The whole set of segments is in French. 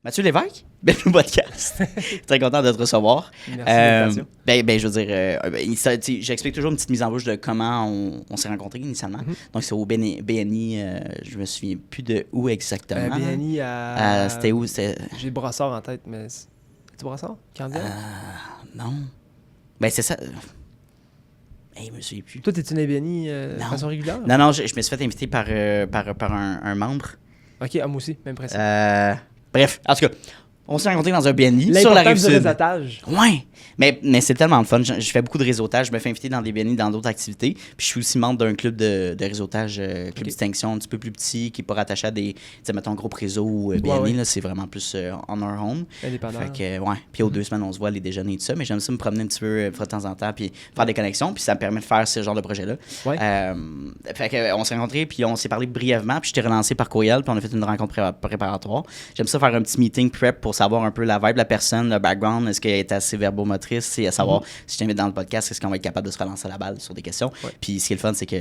Mathieu Lévesque, bienvenue au podcast. Très content de te recevoir. Merci de Je veux dire, j'explique toujours une petite mise en bouche de comment on s'est rencontrés initialement. Donc, c'est au BNI, je me souviens plus de où exactement. BNI c'était où? J'ai Brossard en tête, mais... C'est Brossard? Candidat? Non. Ben, c'est ça. Je me souviens plus. Toi, t'es-tu une BNI de façon régulière? Non, je me suis fait inviter par un membre. OK, moi aussi, même principe. Bref, en tout cas, on s'est rencontrés dans un BNI sur la Rive-Sud. Du réseautage. Ouais, mais c'est tellement le fun. Je fais beaucoup de réseautage. Je me fais inviter dans des BNI, dans d'autres activités. Puis je suis aussi membre d'un club de réseautage, Club Distinction, un petit peu plus petit, qui n'est pas rattaché à des, tu sais, mettons, groupe réseau ou BNI. Là, c'est vraiment plus on our home. Indépendant. Fait que, ouais. Puis aux 2 semaines, on se voit les déjeuners et tout ça. Mais j'aime ça me promener un petit peu de temps en temps, puis faire des connexions. Puis ça me permet de faire ce genre de projet-là. Ouais. Fait que, on s'est rencontrés, puis on s'est parlé brièvement. Puis je t'ai relancé par courriel, puis on a fait une rencontre préparatoire. J'aime ça faire un petit meeting prep pour savoir un peu la vibe de la personne, le background, est-ce qu'elle est assez verbomotrice, à savoir si je t'invite dans le podcast, est-ce qu'on va être capable de se relancer la balle sur des questions. Ouais. Puis ce qui est le fun, c'est que,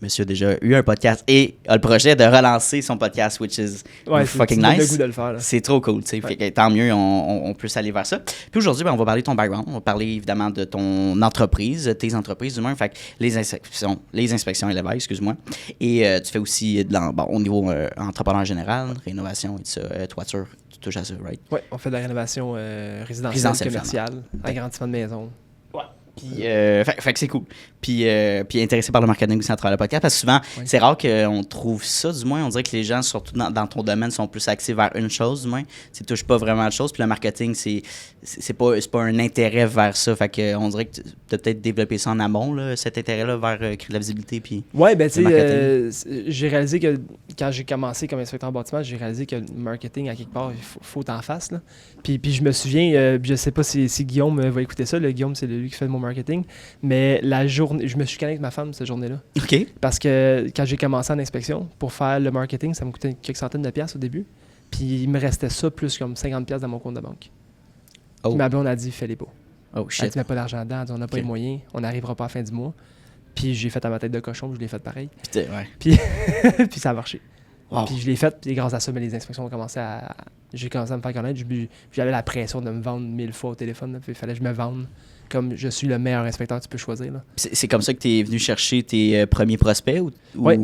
monsieur a déjà eu un podcast et a le projet de relancer son podcast, which is fucking nice. Le goût de le faire, là. C'est trop cool, tu sais. Fait que tant mieux, on peut s'aller vers ça. Puis aujourd'hui, on va parler de ton background. On va parler évidemment de ton entreprise, tes entreprises du moins. Fait que les inspections et l'élevage, excuse-moi. Et tu fais aussi au niveau entrepreneur général, rénovation et tout ça, toiture. Tu touches à ça, right? Oui, on fait de la rénovation résidentielle, commerciale, agrandissement de maison. Ouais. Puis, fait que c'est cool. Puis intéressé par le marketing aussi à travers le podcast, parce que souvent, c'est rare qu'on trouve ça, du moins. On dirait que les gens, surtout dans ton domaine, sont plus axés vers une chose, du moins. Tu touches pas vraiment à de choses. Puis le marketing, c'est pas un intérêt vers ça. Fait que on dirait que tu as peut-être développé ça en amont, là, cet intérêt-là, vers créer de la visibilité. Puis ouais, ben tu sais, j'ai réalisé que quand j'ai commencé comme inspecteur en bâtiment, j'ai réalisé que le marketing, à quelque part, il faut t'en face, là. Puis je me souviens, je sais pas si Guillaume va écouter ça. Guillaume, c'est lui qui fait mon marketing. Mais la journée, je me suis connecté avec ma femme cette journée-là. OK. Parce que quand j'ai commencé en inspection, pour faire le marketing, ça me coûtait quelques centaines de piastres au début. Puis il me restait ça plus comme 50 piastres dans mon compte de banque. Oh. Ma blonde a dit, fais-les pas. Oh shit. Elle dit, mets pas d'argent dedans. Elle dit, on n'a pas les moyens, on n'arrivera pas à la fin du mois. Puis j'ai fait à ma tête de cochon, je l'ai fait pareil. Puis ça a marché. Wow. Puis je l'ai fait, puis grâce à ça, les inspections ont commencé à... J'ai commencé à me faire connaître. J'avais la pression de me vendre 1000 fois au téléphone. Là, puis il fallait que je me vende comme je suis le meilleur inspecteur que tu peux choisir. Là. C'est comme ça que tu es venu chercher tes premiers prospects? Oui,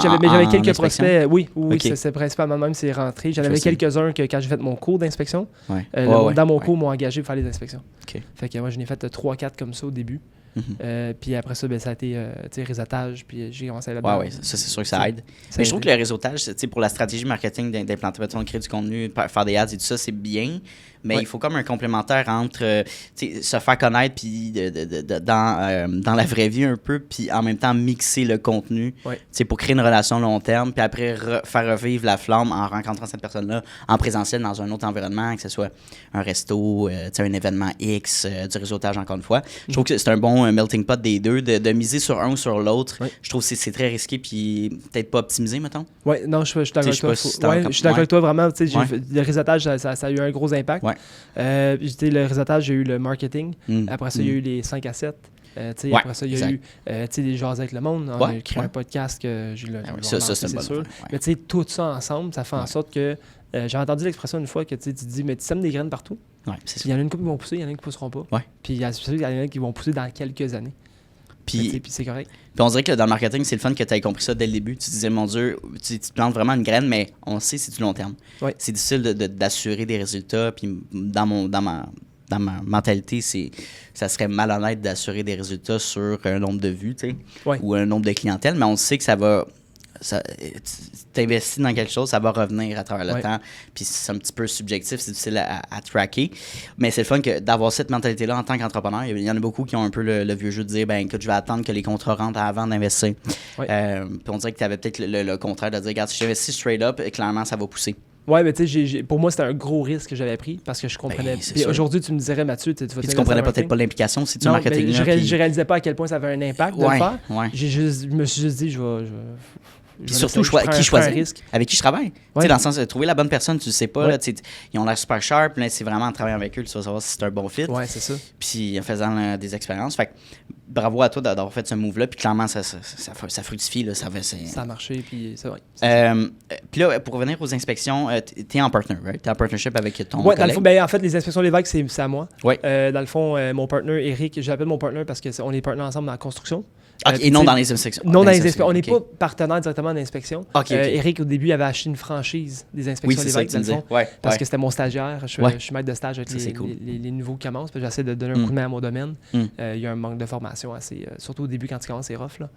j'avais quelques prospects. Oui, okay. C'est principalement même, c'est rentré. J'en avais quelques-uns que quand j'ai fait mon cours d'inspection, dans mon cours, m'ont engagé pour faire les inspections. Okay. Fait que moi, je n'ai fait 3-4 comme ça au début. Puis après ça, ça a été réseautage, puis j'ai commencé à là-dedans. Oui, ça c'est sûr que ça aide. Mais je trouve que le réseautage, pour la stratégie marketing d'implanter, de créer du contenu, faire des ads et tout ça, c'est bien. Mais il faut comme un complémentaire entre se faire connaître puis dans la vraie vie un peu, puis en même temps mixer le contenu pour créer une relation long terme, puis après faire revivre la flamme en rencontrant cette personne-là en présentiel dans un autre environnement, que ce soit un resto, un événement X, du réseautage encore une fois. Je trouve que c'est un bon melting pot des deux, de miser sur un ou sur l'autre. Je trouve que c'est très risqué puis peut-être pas optimisé, mettons. Oui, non, je suis d'accord avec toi. Je suis d'accord avec toi, vraiment. Le réseautage, ça a eu un gros impact. Le réseautage, j'ai eu le marketing. Après ça, il y a eu les 5 à 7. Après ça, il y a eu des jases avec le monde. On a créé un podcast que j'ai ça, c'est sûr. Mais tout ça ensemble, ça fait en sorte que... j'ai entendu l'expression une fois que tu dis, mais tu sèmes des graines partout. Il y en a une couple qui vont pousser, il y en a une qui ne pousseront pas. Puis il y en a qui vont pousser dans quelques années. Puis c'est correct. Puis on dirait que dans le marketing, c'est le fun que tu aies compris ça dès le début. Tu disais, mon Dieu, tu plantes vraiment une graine, mais on sait c'est du long terme. C'est difficile d'assurer des résultats. Puis dans ma mentalité, ça serait malhonnête d'assurer des résultats sur un nombre de vues, ou un nombre de clientèle, mais on sait que ça va... t'investis dans quelque chose, ça va revenir à travers le temps. Puis c'est un petit peu subjectif, c'est difficile à tracker. Mais c'est le fun d'avoir cette mentalité-là en tant qu'entrepreneur. Il y en a beaucoup qui ont un peu le vieux jeu de dire, écoute, je vais attendre que les contrats rentrent avant d'investir. Puis on dirait que tu avais peut-être le contraire de dire, regarde, si j'investis straight up, clairement, ça va pousser. Oui, mais tu sais, pour moi, c'était un gros risque que j'avais pris parce que je comprenais. Puis aujourd'hui, tu me dirais, Mathieu, tu comprenais peut-être pas l'implication si tu marketing. Je réalisais pas à quel point ça avait un impact de le faire. Je me suis juste dit, je Puis surtout, qui choisir, avec qui je travaille. Ouais. Dans le sens de trouver la bonne personne, tu le sais pas. Là, ils ont l'air super sharp. Là, c'est vraiment en travaillant avec eux, tu vas savoir si c'est un bon fit. Ouais, c'est ça. Puis en faisant des expériences. Fait que, bravo à toi d'avoir fait ce move-là. Puis clairement, ça fructifie. Là, ça a marché. Puis c'est vrai. Puis là, pour revenir aux inspections, tu es en partner, right? Tu es en partnership avec ton collègue. Dans le fond, en fait, les inspections Lévesque, c'est à moi. Ouais. Dans le fond, mon partner, Eric, j'appelle mon partner parce qu'on est partners ensemble dans la construction. Et non dans les inspections. Non dans les inspections. On n'est pas partenaire directement d'inspection. Eric, au début, avait acheté une franchise des inspections Lévesque, dans le fond. Parce que c'était mon stagiaire. Je suis maître de stage avec les nouveaux qui commencent. J'essaie de donner un coup de main à mon domaine. Il y a un manque de formation assez. Surtout au début, quand tu commences, c'est rough. Là.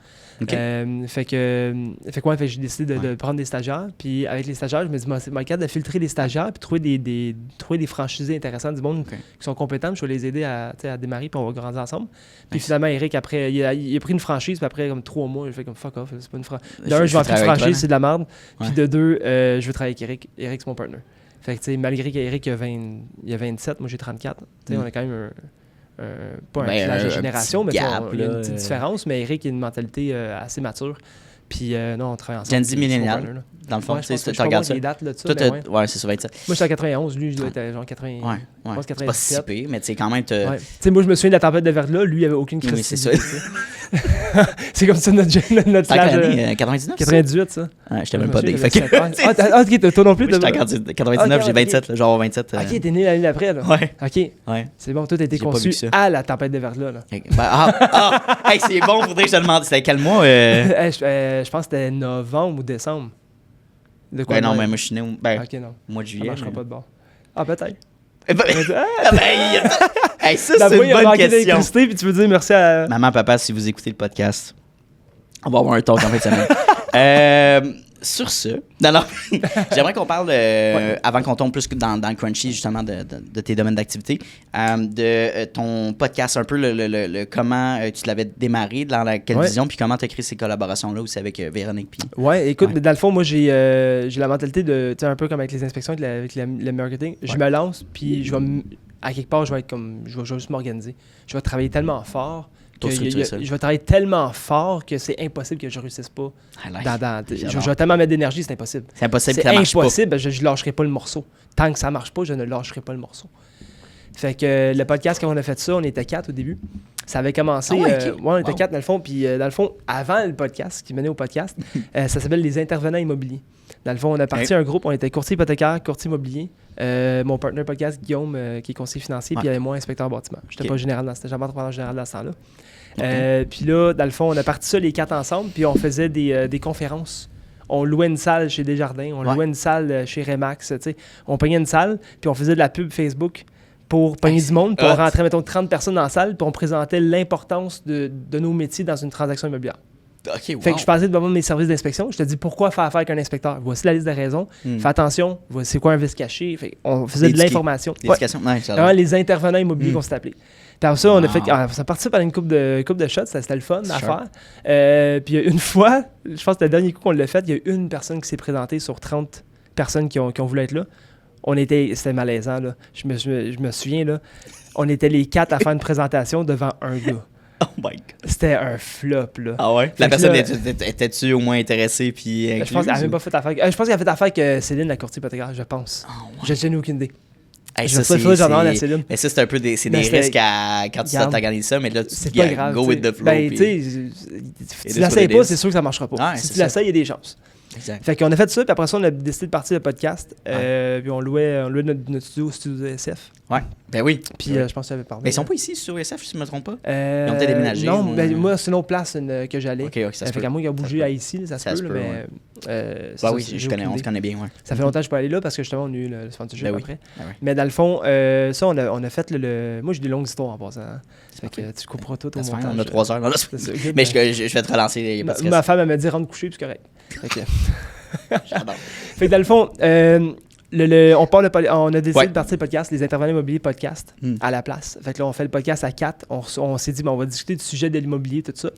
Fait que j'ai décidé de prendre des stagiaires. Puis avec les stagiaires, je me dis, c'est ma carte de filtrer les stagiaires puis trouver des franchisés intéressants, du monde qui sont compétents. Je vais les aider à démarrer puis on va grandir ensemble. Puis finalement, Eric, après, il a pris une franchise, puis après, comme 3 mois, j'ai fait comme fuck off, c'est pas une franchise. D'un, je vais entrer une franchise, c'est de la merde. Puis de 2, je veux travailler avec Eric. Eric, c'est mon partner. Fait que, tu sais, malgré qu'Eric, il a 27, moi j'ai 34, tu sais, on a quand même pas un clash de génération, mais il y a une petite différence, mais Eric a une mentalité assez mature. Puis non, on travaille ensemble. Gen Z millénial, dans le fond, tu regardes ça. Les dates, là, de ça, ouais, c'est ça, 27. Moi, je suis en 91, lui, je dois être genre 80. Ouais. C'est pas si pire, mais tu sais, quand même. Tu sais, moi, je me souviens de la tempête de verglas, lui, il avait aucune crédibilité. Oui, c'est ça. C'est comme ça notre année, 99? 98, ça. Ouais, je t'ai même pas dit. Ok, toi non plus. J'étais en 99, j'ai 27, genre 27. Ok, t'es né l'année d'après, là. Ouais. Ok. C'est bon, toi, t'as été conçu à la tempête de verglas, là. C'est bon, faudrait que je te demande. C'était quel mois? Je pense que c'était novembre ou décembre. Non, mais moi, je suis né au mois de juillet. Ça marchera pas de bord. Ah, peut-être. Ça, c'est une bonne question. Puis tu veux dire merci à... Maman, papa, si vous écoutez le podcast, on va avoir un talk en fin de semaine. Sur ce, j'aimerais qu'on parle, avant qu'on tombe plus dans le crunchy, justement, de tes domaines d'activité, de ton podcast, un peu le comment tu l'avais démarré, dans quelle vision, puis comment tu as créé ces collaborations-là aussi avec Véronique. Puis... Ouais, écoute, dans le fond, moi, j'ai la mentalité de, tu sais, un peu comme avec les inspections, avec le marketing, je me lance, puis je vais, à quelque part, je vais juste m'organiser. Je vais travailler tellement fort. Je vais travailler tellement fort que c'est impossible que je ne réussisse pas. Je vais tellement mettre d'énergie, c'est impossible. C'est impossible que ça marche pas. C'est impossible, je ne lâcherai pas le morceau. Tant que ça ne marche pas, je ne lâcherai pas le morceau. Fait que le podcast, quand on a fait ça, on était 4 au début. Ça avait commencé... on était 4 dans le fond. Puis dans le fond, avant le podcast, qui menait au podcast, ça s'appelle les intervenants immobiliers. Dans le fond, on a parti un groupe, on était courtier hypothécaire, courtier immobilier. Mon partner podcast, Guillaume, qui est conseiller financier, puis il y avait moi, inspecteur bâtiment. Je n'étais pas général dans ce temps-là, entrepreneur général dans ce temps-là. Puis là, dans le fond, on a parti ça les 4 ensemble, puis on faisait des conférences. On louait une salle chez Desjardins, on louait une salle chez Remax. On payait une salle, puis on faisait de la pub Facebook pour pogner du monde, puis on rentrait, mettons, 30 personnes dans la salle, puis on présentait l'importance de nos métiers dans une transaction immobilière. Okay, wow. Fait que je passais devant mes services d'inspection. Je te dis pourquoi faire affaire avec un inspecteur. Voici la liste de raisons. Fais attention. Voici c'est quoi un vice caché. Fait on faisait de l'information. Les intervenants immobiliers qu'on s'est appelés. Puis après ça, ça participé à une coupe de shots. C'était le fun à faire. Puis une fois, je pense que c'était le dernier coup qu'on l'a fait, il y a une personne qui s'est présentée sur 30 personnes qui ont voulu être là. C'était malaisant. Là. Je me souviens, là, on était les 4 à faire une présentation devant un gars. Oh my God. C'était un flop, là. Ah ouais? La personne, était-tu au moins intéressée? Puis je pense qu'elle n'avait pas fait affaire. Je pense qu'elle a fait affaire avec Céline, la courtier hypothécaire, je pense. Oh, ouais. Je n'ai aucune idée. Hey, ça, c'est mais ça, c'est un peu des risques quand tu t'organises ça, mais là, tu go with the flow. Ben, tu sais, si tu l'essayes pas, c'est sûr que ça ne marchera pas. Si tu l'essayes, il y a des chances. Exact. Fait qu'on a fait ça, puis après ça, on a décidé de partir le podcast. Puis on louait notre studio de SF. Ouais, ben oui. Puis je pense que tu avais parlé. Mais ils sont pas ici sur SF, si je ne me trompe pas. Ils ont peut-être déménagé. Non, mais moi, c'est une autre place que j'allais. Ok, ça se peut. Fait qu'à moi, il a bougé à ici, ça se peut, mais. Oui, on se connaît bien, ouais. Ça fait longtemps que je peux aller là parce que justement, on a eu le sponsorship après. Mais dans le fond, ça, on a fait le. Moi, j'ai des longues histoires en passant. Fait que tu couperas tout au montage. On a 3 heures. Mais je vais te relancer. Ma femme, elle m'a dit rentre coucher, puis c'est correct. J'adore. Fait que dans le fond, on a décidé de partir le podcast, les intervenants immobiliers podcast, à la place. Fait que là, on fait le podcast à 4. On s'est dit, on va discuter du sujet de l'immobilier, tout ça.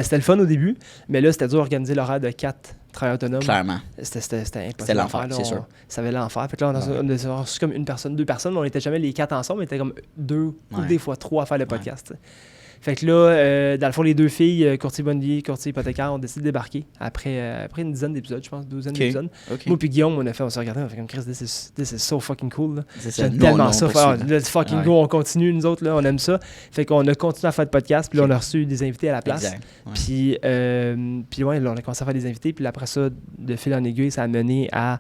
C'était le fun au début, mais là, c'était dur d'organiser l'horaire de 4 travailleurs autonomes. Clairement. C'était impossible. C'était l'enfer, c'est sûr. Ça avait l'enfer. Fait que là, on a reçu comme une personne, 2 personnes, mais on n'était jamais les 4 ensemble, on était comme 2 ou des fois 3 à faire le podcast. Fait que là, dans le fond, les deux filles, courtier immobilier, courtier hypothécaire, ont décidé de débarquer après une dizaine d'épisodes, je pense, 12 d'épisodes. Moi puis Guillaume, on s'est regardé, on a fait comme Chris, this is so fucking cool. Là. J'aime tellement ça. Let's fucking go, on continue, nous autres, là, on aime ça. Fait qu'on a continué à faire le podcast, puis là, on a reçu des invités à la place. Exact. Puis ouais, là, on a commencé à faire des invités, puis après ça, de fil en aiguille, ça a mené à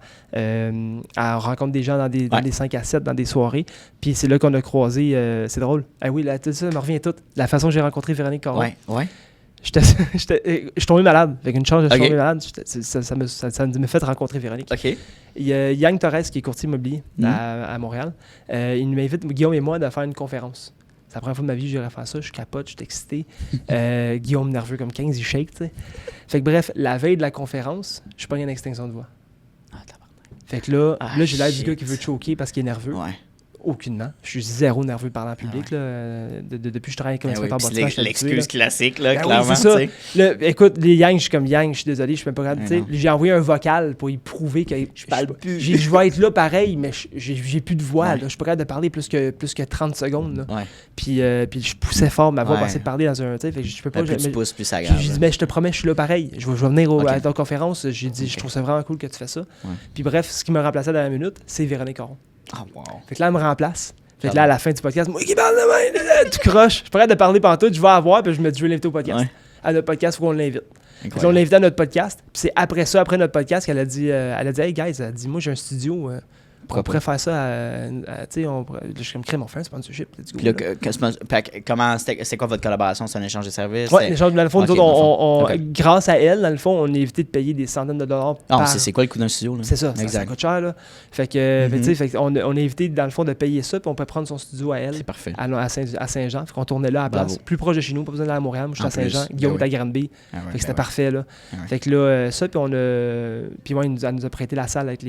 rencontrer des gens dans des 5 à 7, dans des soirées. Puis c'est là qu'on a croisé, c'est drôle. Ah oui, là, ça me revient tout. La façon dont j'ai rencontré Véronique Caron. Ouais. Je suis tombé malade. Avec une chance, je suis tombé malade. Ça m'a fait rencontrer Véronique. OK. Il y a Yang Torres, qui est courtier immobilier à Montréal. Il m'invite, Guillaume et moi, de faire une conférence. C'est la première fois de ma vie que j'irais faire ça. Je capote, je suis excité. Guillaume nerveux comme 15, il shake, tu sais. Fait que bref, la veille de la conférence, je pogne une extinction de voix. Fait que là j'ai l'air du gars qui veut choquer parce qu'il est nerveux. Ouais. Aucunement. Je suis zéro nerveux parlant en public. Là, depuis que je travaille comme inspecteur bâtiment. L'excuse classique, là, clairement. C'est ça. Là, écoute, les Yang, je suis comme Yang, je suis désolé, je suis même pas capable. J'ai envoyé un vocal pour y prouver que je parle plus. Je vais être là pareil, mais j'ai plus de voix. Là. Je suis pas capable de parler plus que 30 secondes. Là. Ouais. Puis je poussais fort ma voix pour essayer de parler dans un. Fait que je peux pas. Plus tu pousses, plus ça grave. J'ai dit, mais je te promets, je suis là pareil. Je vais venir à ta conférence. J'ai dit, je trouve ça vraiment cool que tu fais ça. Puis bref, ce qui me remplaçait dans la minute, c'est Véronique Caron. Ah, wow. Fait que là, elle me remplace. Fait que là, à la fin du podcast, moi qui parle de main, tu croches. Je suis prêt de parler pantoute, je vais avoir, puis je me dis, je vais l'inviter au podcast. Ouais. À notre podcast, il faut qu'on l'invite. Fait que on l'a invité à notre podcast. Puis c'est après notre podcast, qu'elle a dit, hey guys, elle a dit, moi j'ai un studio. On pourrait faire ça tu sais, je suis comme crème, on fait un sponsorship. Puis là, c'est quoi votre collaboration? C'est un échange de services? Oui, dans le fond, nous autres, grâce à elle, dans le fond, on a évité de payer des centaines de dollars c'est quoi le coût d'un studio? Là? C'est ça, ça coûte cher. Là. Fait que, on a évité, dans le fond, de payer ça, puis on peut prendre son studio à elle. C'est parfait. À Saint-Jean. Fait qu'on tournait là à la place. Plus proche de chez nous, pas besoin d'aller à Montréal. Moi, je suis à Saint-Jean. Guillaume est à Granby. Fait que c'était parfait. Là. Fait que là, ça, puis elle nous a prêté la salle avec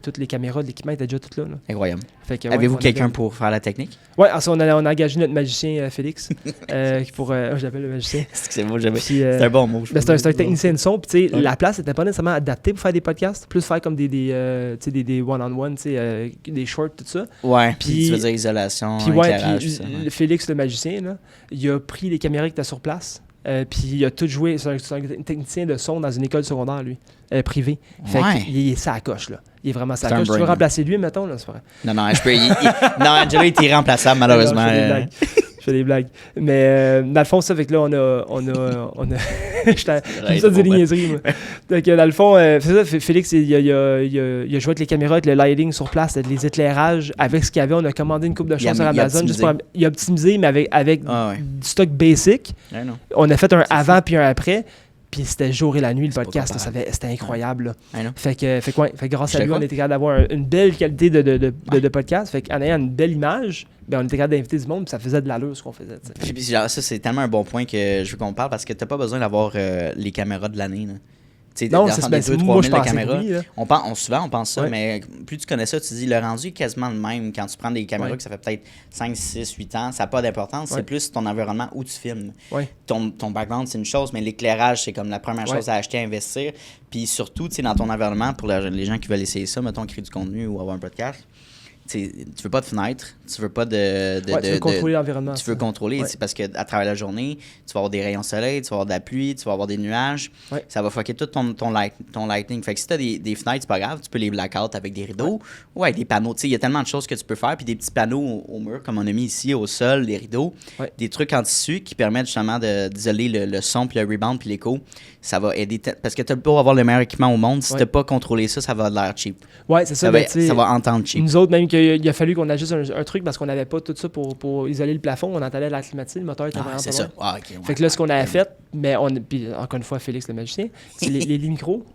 toutes les caméras, l'équipement était déjà tout là. Incroyable. Avez-vous quelqu'un pour faire la technique? Oui, on a engagé notre magicien Félix. Je l'appelle le magicien. Excusez-moi, c'est un bon mot. C'est un technicien de son. Puis, la place n'était pas nécessairement adaptée pour faire des podcasts. Plus faire comme des one-on-one, des shorts, tout ça. Ouais, puis tu veux dire isolation, éclairage. Puis Félix, le magicien, là, il a pris les caméras qui étaient sur place. Puis il a tout joué. C'est un technicien de son dans une école secondaire, lui, privée. Fait qu'il est sa coche, là. Il est vraiment sa coche. Tu veux remplacer lui, mettons, là, c'est pas vrai. Non, je peux. Non, Angelo est irremplaçable, malheureusement. Je fais des blagues. Mais dans le fond, ça fait que là, on a je ça des niaiseries, moi. Donc, dans le fond, c'est ça, Félix, il a joué avec les caméras, avec le lighting sur place, les éclairages. Avec ce qu'il y avait, on a commandé une couple de choses sur Amazon. Il a optimisé, mais avec du stock basic. On a fait un avant puis un après. Puis c'était jour et la nuit, le podcast. C'était incroyable. Fait que grâce à lui, on était capable d'avoir une belle qualité de podcast. Fait qu'en ayant une belle image, on était capable d'inviter du monde, puis ça faisait de l'allure ce qu'on faisait. Puis ça, c'est tellement un bon point que je veux qu'on parle parce que t'as pas besoin d'avoir les caméras de l'année. Non, c'est moi, je pense caméras. Souvent, on pense ça, mais plus tu connais ça, tu dis le rendu est quasiment le même. Quand tu prends des caméras que ça fait peut-être 5, 6, 8 ans, ça n'a pas d'importance. C'est plus ton environnement où tu filmes. Ton background, c'est une chose, mais l'éclairage, c'est comme la première chose à acheter, à investir. Puis surtout, dans ton environnement, pour les gens qui veulent essayer ça, mettons, créer du contenu ou avoir un podcast, tu veux pas de fenêtre, tu veux pas tu veux contrôler l'environnement. Tu veux contrôler, c'est parce qu'à travers la journée, tu vas avoir des rayons de soleil, tu vas avoir de la pluie, tu vas avoir des nuages. Ça va fucker tout ton lighting. Fait que si tu as des fenêtres, c'est pas grave, tu peux les blackout avec des rideaux ou avec des panneaux. Il y a tellement de choses que tu peux faire. Puis des petits panneaux au mur, comme on a mis ici, au sol, des rideaux, des trucs en tissu qui permettent justement d'isoler le son, puis le rebound, puis l'écho. Ça va aider. Parce que tu peux avoir le meilleur équipement au monde. Si tu n'as pas contrôlé ça, ça va de l'air cheap. Ouais, c'est ça. Ça va entendre cheap. Nous autres, même qu'il a fallu qu'on ajuste un truc parce qu'on n'avait pas tout ça pour isoler le plafond. On entendait l'air climatisé, le moteur était vraiment c'est ça. Fait que là, ce qu'on avait fait, puis encore une fois, Félix le magicien, c'est les micros.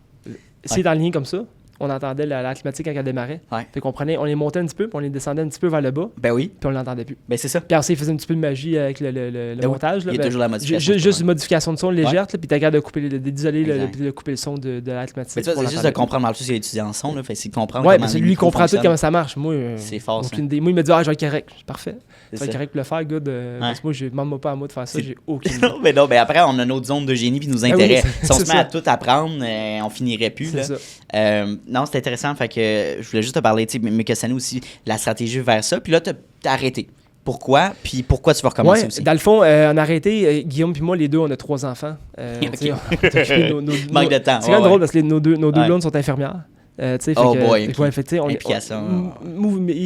C'est dans le lien comme ça. On entendait l'air climatique quand elle démarrait. Fait qu'on on les montait un petit peu, puis on les descendait un petit peu vers le bas. Ben oui. Puis on l'entendait plus. Ben c'est ça. Puis après, il faisait un petit peu de magie avec le montage. Là, il y a toujours la modification. Juste une modification de son légère, puis t'as capable d'isoler, puis de couper le son de l'air climatique. Mais tu vois, c'est juste de comprendre. En plus, il est étudiant en son, là. Fait c'est comprendre. Ouais, parce que lui, il comprend tout comment ça marche. Moi, c'est fort. Moi, il me dit, je vais être correct. Parfait. Tu vas être correct pour le faire, good. Parce que moi, je demande pas à moi de faire ça. J'ai aucune idée. Non, mais après, on a notre zone de génie, puis nos intérêts. Si on se met à tout apprendre, on finirait plus. Non, c'est intéressant. Fait que je voulais juste te parler, mais que ça nous aussi, la stratégie vers ça. Puis là, t'as arrêté. Pourquoi? Puis pourquoi tu vas recommencer aussi? Dans le fond, on a arrêté, Guillaume puis moi, les deux, on a 3 enfants. Okay. Manque de temps. C'est quand même drôle parce que nos deux blondes sont infirmières. Boy, implication. Une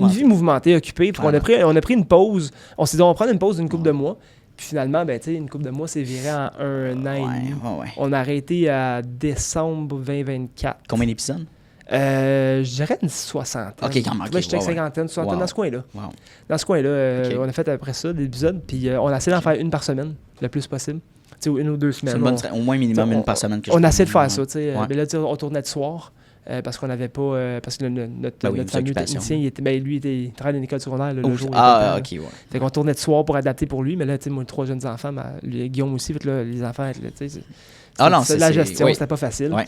vie mouvementée, occupée. On a pris une pause. On s'est dit, on va prendre une pause d'une couple de mois. Puis finalement, une couple de mois, c'est viré en 1 an et demi. On a arrêté à décembre 2024. Combien d'épisodes? Je dirais une soixantaine. OK, quand même. Moi, j'étais 50, 60 dans ce coin-là. Wow. Dans ce coin-là, on a fait après ça des épisodes. Puis on a essayé d'en faire une par semaine, le plus possible. T'sais, 1 ou 2 semaines. Au moins minimum une par semaine. On a essayé de faire ça. Mais là, on tournait de soir. Parce qu'on n'avait pas. Parce que notre fameux technicien, lui, il travaillait dans une école secondaire le jour. OK, ouais. Fait qu'on tournait de soir pour adapter pour lui. Mais là, moi, 3 jeunes enfants, Guillaume aussi, fait là, les enfants, c'est la gestion, c'était pas facile. Ouais.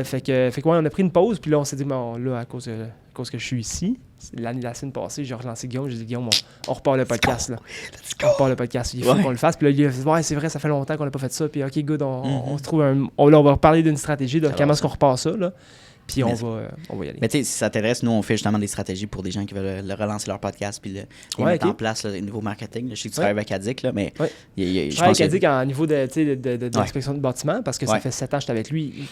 Fait que on a pris une pause, puis là, on s'est dit, bon, là, à cause que je suis ici, la semaine passée, j'ai relancé Guillaume, j'ai dit, Guillaume, on repart le podcast, là. On repart le podcast, il faut qu'on le fasse. Puis là, il a dit, ouais, c'est vrai, ça fait longtemps qu'on n'a pas fait ça, puis OK, good, on se trouve on va reparler d'une stratégie, de comment est-ce qu'on repart ça, là. Puis on va y aller. Mais tu sais, si ça t'intéresse, nous, on fait justement des stratégies pour des gens qui veulent relancer leur podcast puis mettre en place le nouveau marketing. Je sais que tu travailles avec Addict, là, mais je travaille avec Addict en niveau de l'inspection de bâtiment parce que ça fait 7 ans que j'étais avec lui.